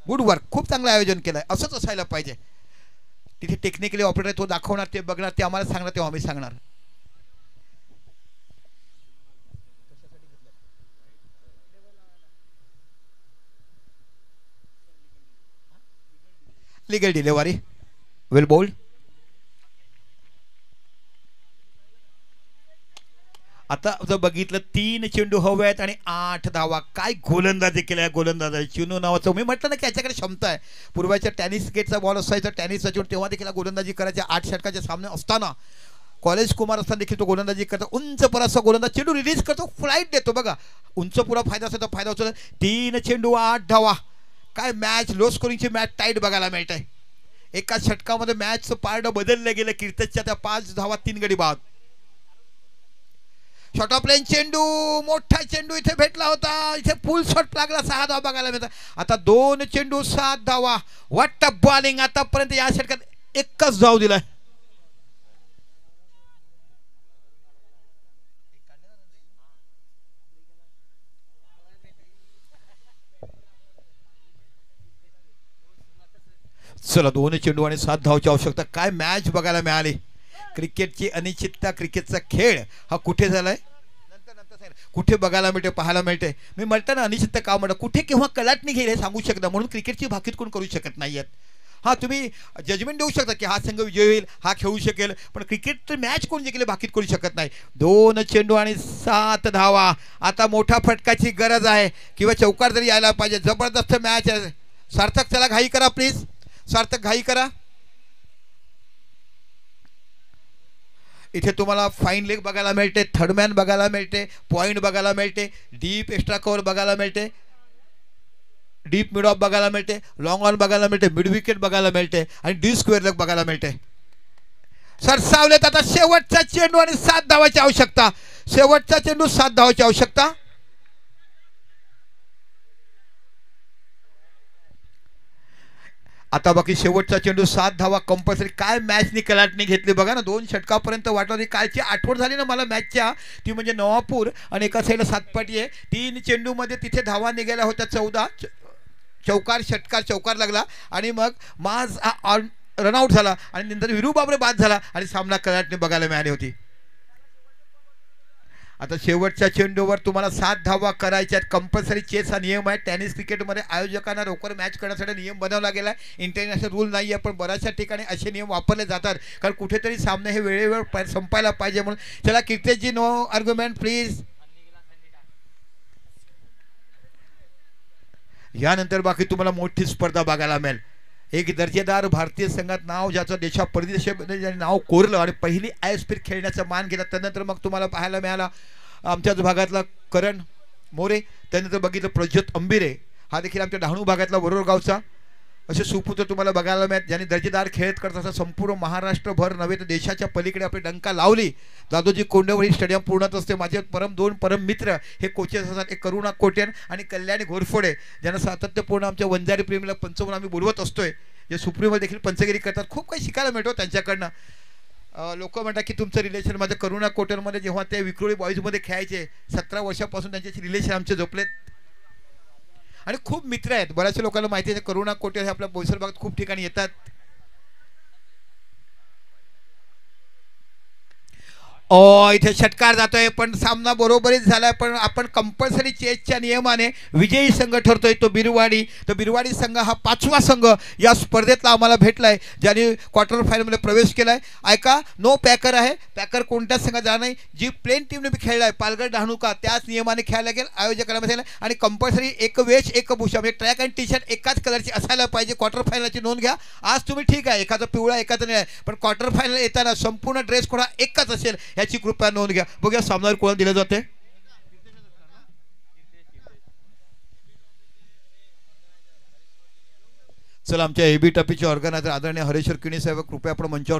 Good work. खूप चांगलं आयोजन केलं आहे. असंच असायला पाहिजे. तिथे टेक्निकली ऑपरेटर तो दाखवणार ते बघणार ते आम्हाला सांगणार तेव्हा आम्ही सांगणार. लिगल डिलेवरी वेल बोल्ड. आता जर बघितलं 3 चेंडू हवे आहेत आणि 8 धावा. काय गोलंदाजी केल्या गोलंदाज चिनू नावाचं. मी म्हटलं ना की याच्याकडे क्षमता आहे. पूर्वाच्या टेनिस गेटचा बॉल असायचा टेनिसचा चेंडू तेव्हा देखील गोलंदाजी करायच्या. 8 षटकाचे सामने असताना कॉलेज कुमार असताना देखील तो गोलंदाजी करतो. उंच पराचा गोलंदाज चेंडू रिलीज करतो फ्लाईट देतो बघा. उंच पुरा फायदा असतो फायदा होतो. 3 चेंडू 8 धावा. काय मॅच लो स्कोरिंगची मॅच टाईट बघायला मिळत आहे. एका षटकामध्ये मॅचचं पारड बदललं गेलं. कीर्तनच्या त्या 5 धावा 3 गडी बाद. शॉर्ट ऑफ लाईन चेंडू मोठा चेंडू इथे भेटला होता. इथे फुल शॉट लागला. 6 धावा बघायला मिळतात. आता 2 चेंडू 7 धावा. What a bowling. आतापर्यंत या षटकात एकच धाव दिलाय. चला 2 चेंडू आणि 7 धावांची आवश्यकता. काय मॅच बघायला मिळाली. क्रिकेटची अनिश्चितता, क्रिकेटचा खेळ हा कुठे झालाय, कुठे बघायला मिळते, पाहायला मिळते. मी म्हणतो ना अनिश्चितता का म्हणतो, कुठे केव्हा कलाटणी घेईल हे सांगू शकत नाही. म्हणून क्रिकेटची भाकीत कोण करू शकत नाहीयेत. हां, तुम्ही जजमेंट देऊ शकता की हा संघ विजय होईल, हा खेळू शकेल, पण क्रिकेट मॅच कोण जिंकले भाकीत करू शकत नाही. 2 चेंडू आणि 7 धावा. आता मोठा फटकाची गरज आहे किंवा चौकार तरी यायला पाहिजे. जबरदस्त मॅच आहे. सार्थक चला घाई करा प्लीज, सार्थक घाई करा. इथे तुम्हाला फाईन लेग बघायला मिळते, थर्डमॅन बघायला मिळते, पॉईंट बघायला मिळते, डीप एक्स्ट्रा कव्हर बघायला मिळते, डीप मिड ऑफ बघायला मिळते, लॉंग ऑन बघायला मिळते, मिड विकेट बघायला मिळते आणि डी स्क्वेअर लेग बघायला मिळते. सरसावलेत आता शेवटचा चेंडू आणि 7 धावांची आवश्यकता. शेवटचा चेंडू 7 धावांची आवश्यकता. आता बाकी शेवटचा चेंडू 7 धावा कंपल्सरी. काय मॅचनी कलाटणी घेतली बघा ना. 2 षटकापर्यंत वाटवली. कालची आठवण झाली ना मला मॅचच्या, ती म्हणजे नवापूर आणि एका साईडला सातपाटी आहे. 3 चेंडूमध्ये तिथे धावा निघाल्या होत्या 14. चौकार षटकार चौकार लागला आणि मग माज रनआउट झाला आणि नंतर विरू बाबरे बाद झाला आणि सामना कलाटणी बघायला मिळाली होती. आता शेवटच्या चेंडूवर तुम्हाला 7 धावा करायच्यात. कंपल्सरी चेस हा नियम आहे. टेनिस क्रिकेटमध्ये आयोजकांना लवकर मॅच करण्यासाठी नियम बनवला गेला आहे. इंटरनॅशनल रूल नाही आहे, पण बऱ्याचशा ठिकाणी असे नियम वापरले जातात, कारण कुठेतरी सामने हे वेळेवर संपायला पाहिजे म्हणून. चला कीर्तेशजी, नो आर्ग्युमेंट प्लीज. यानंतर बाकी तुम्हाला मोठी स्पर्धा बघायला मिळेल. एक दर्जेदार भारतीय संघात नाव, ज्याचं देशा परदेशामध्ये ज्याने नाव कोरलं आणि पहिली ISPL खेळण्याचा मान गेला. त्यानंतर मग तुम्हाला पाहायला मिळाला आमच्याच भागातला करण मोरे, त्यानंतर बघितलं प्रज्योत अंबिरे, हा देखील आमच्या डहाणू भागातला वरोर गावचा. असे सुपुत्र तुम्हाला बघायला मिळत, ज्यांनी दर्जेदार खेळत करत असं संपूर्ण महाराष्ट्रभर नव्हे तर देशाच्या पलीकडे आपली डंका लावली. दादोजी कोंडवळी स्टेडियम पूर्णत असते. माझे 2 परम मित्र हे कोचेस असतात, एक करुणा कोटेन आणि कल्याणी घोरफोडे, ज्यांना सातत्यपूर्ण आमच्या वंजारी प्रेमीला पंचमून आम्ही बोलवत असतोय, जे सुप्रीममध्ये देखील पंचगिरी करतात. खूप काही शिकायला मिळतो त्यांच्याकडनं. लोक म्हणतात की तुमचं रिलेशन, माझं करुणा कोटेनमध्ये जेव्हा ते विक्रोळी बॉईजमध्ये खेळायचे 17 वर्षापासून त्यांच्याशी रिलेशन आमचे जपलेत आणि खूप मित्र आहेत. बऱ्याचशा लोकांना माहिती आहे करुणा कोटेन हे आपल्या बोईसर भागात खूप ठिकाणी येतात. इथे षटकार जातोय पण सामना बरोबरीच झालाय, पण आपण कंपल्सरी चेसच्या नियमाने विजयी संघ ठरतोय तो बिरवाडी. तर बिरवाडी संघ हा 5वा संघ या स्पर्धेतला आम्हाला भेटलाय, ज्याने क्वार्टर फायनलमध्ये प्रवेश केलाय. ऐका, नो पॅकर आहे. पॅकर कोणत्याच संघात जाणार नाही. जी प्लेन टीमने खेळलाय पालघर डहाणूका त्याच नियमाने खेळायला लागेल आयोजकांना सांगितलं. आणि कंपल्सरी एक वेश एक भूषा म्हणजे ट्रॅक आणि टी शर्ट एकाच कलरची असायला पाहिजे. क्वार्टर फायनलची नोंद घ्या. आज तुम्ही ठीक आहे एखादा पिवळा एखादा नाही, पण क्वार्टर फायनल येताना संपूर्ण ड्रेस कोणा एकच असेल याची कृपया नोंद घ्या. बघूया सामन्यावर कोणाला दिले जाते. चला, आमच्या AB टपीचे ऑर्गनायझर आदरणीय हरेश्वर किणी साहेब कृपया आपण मंचावर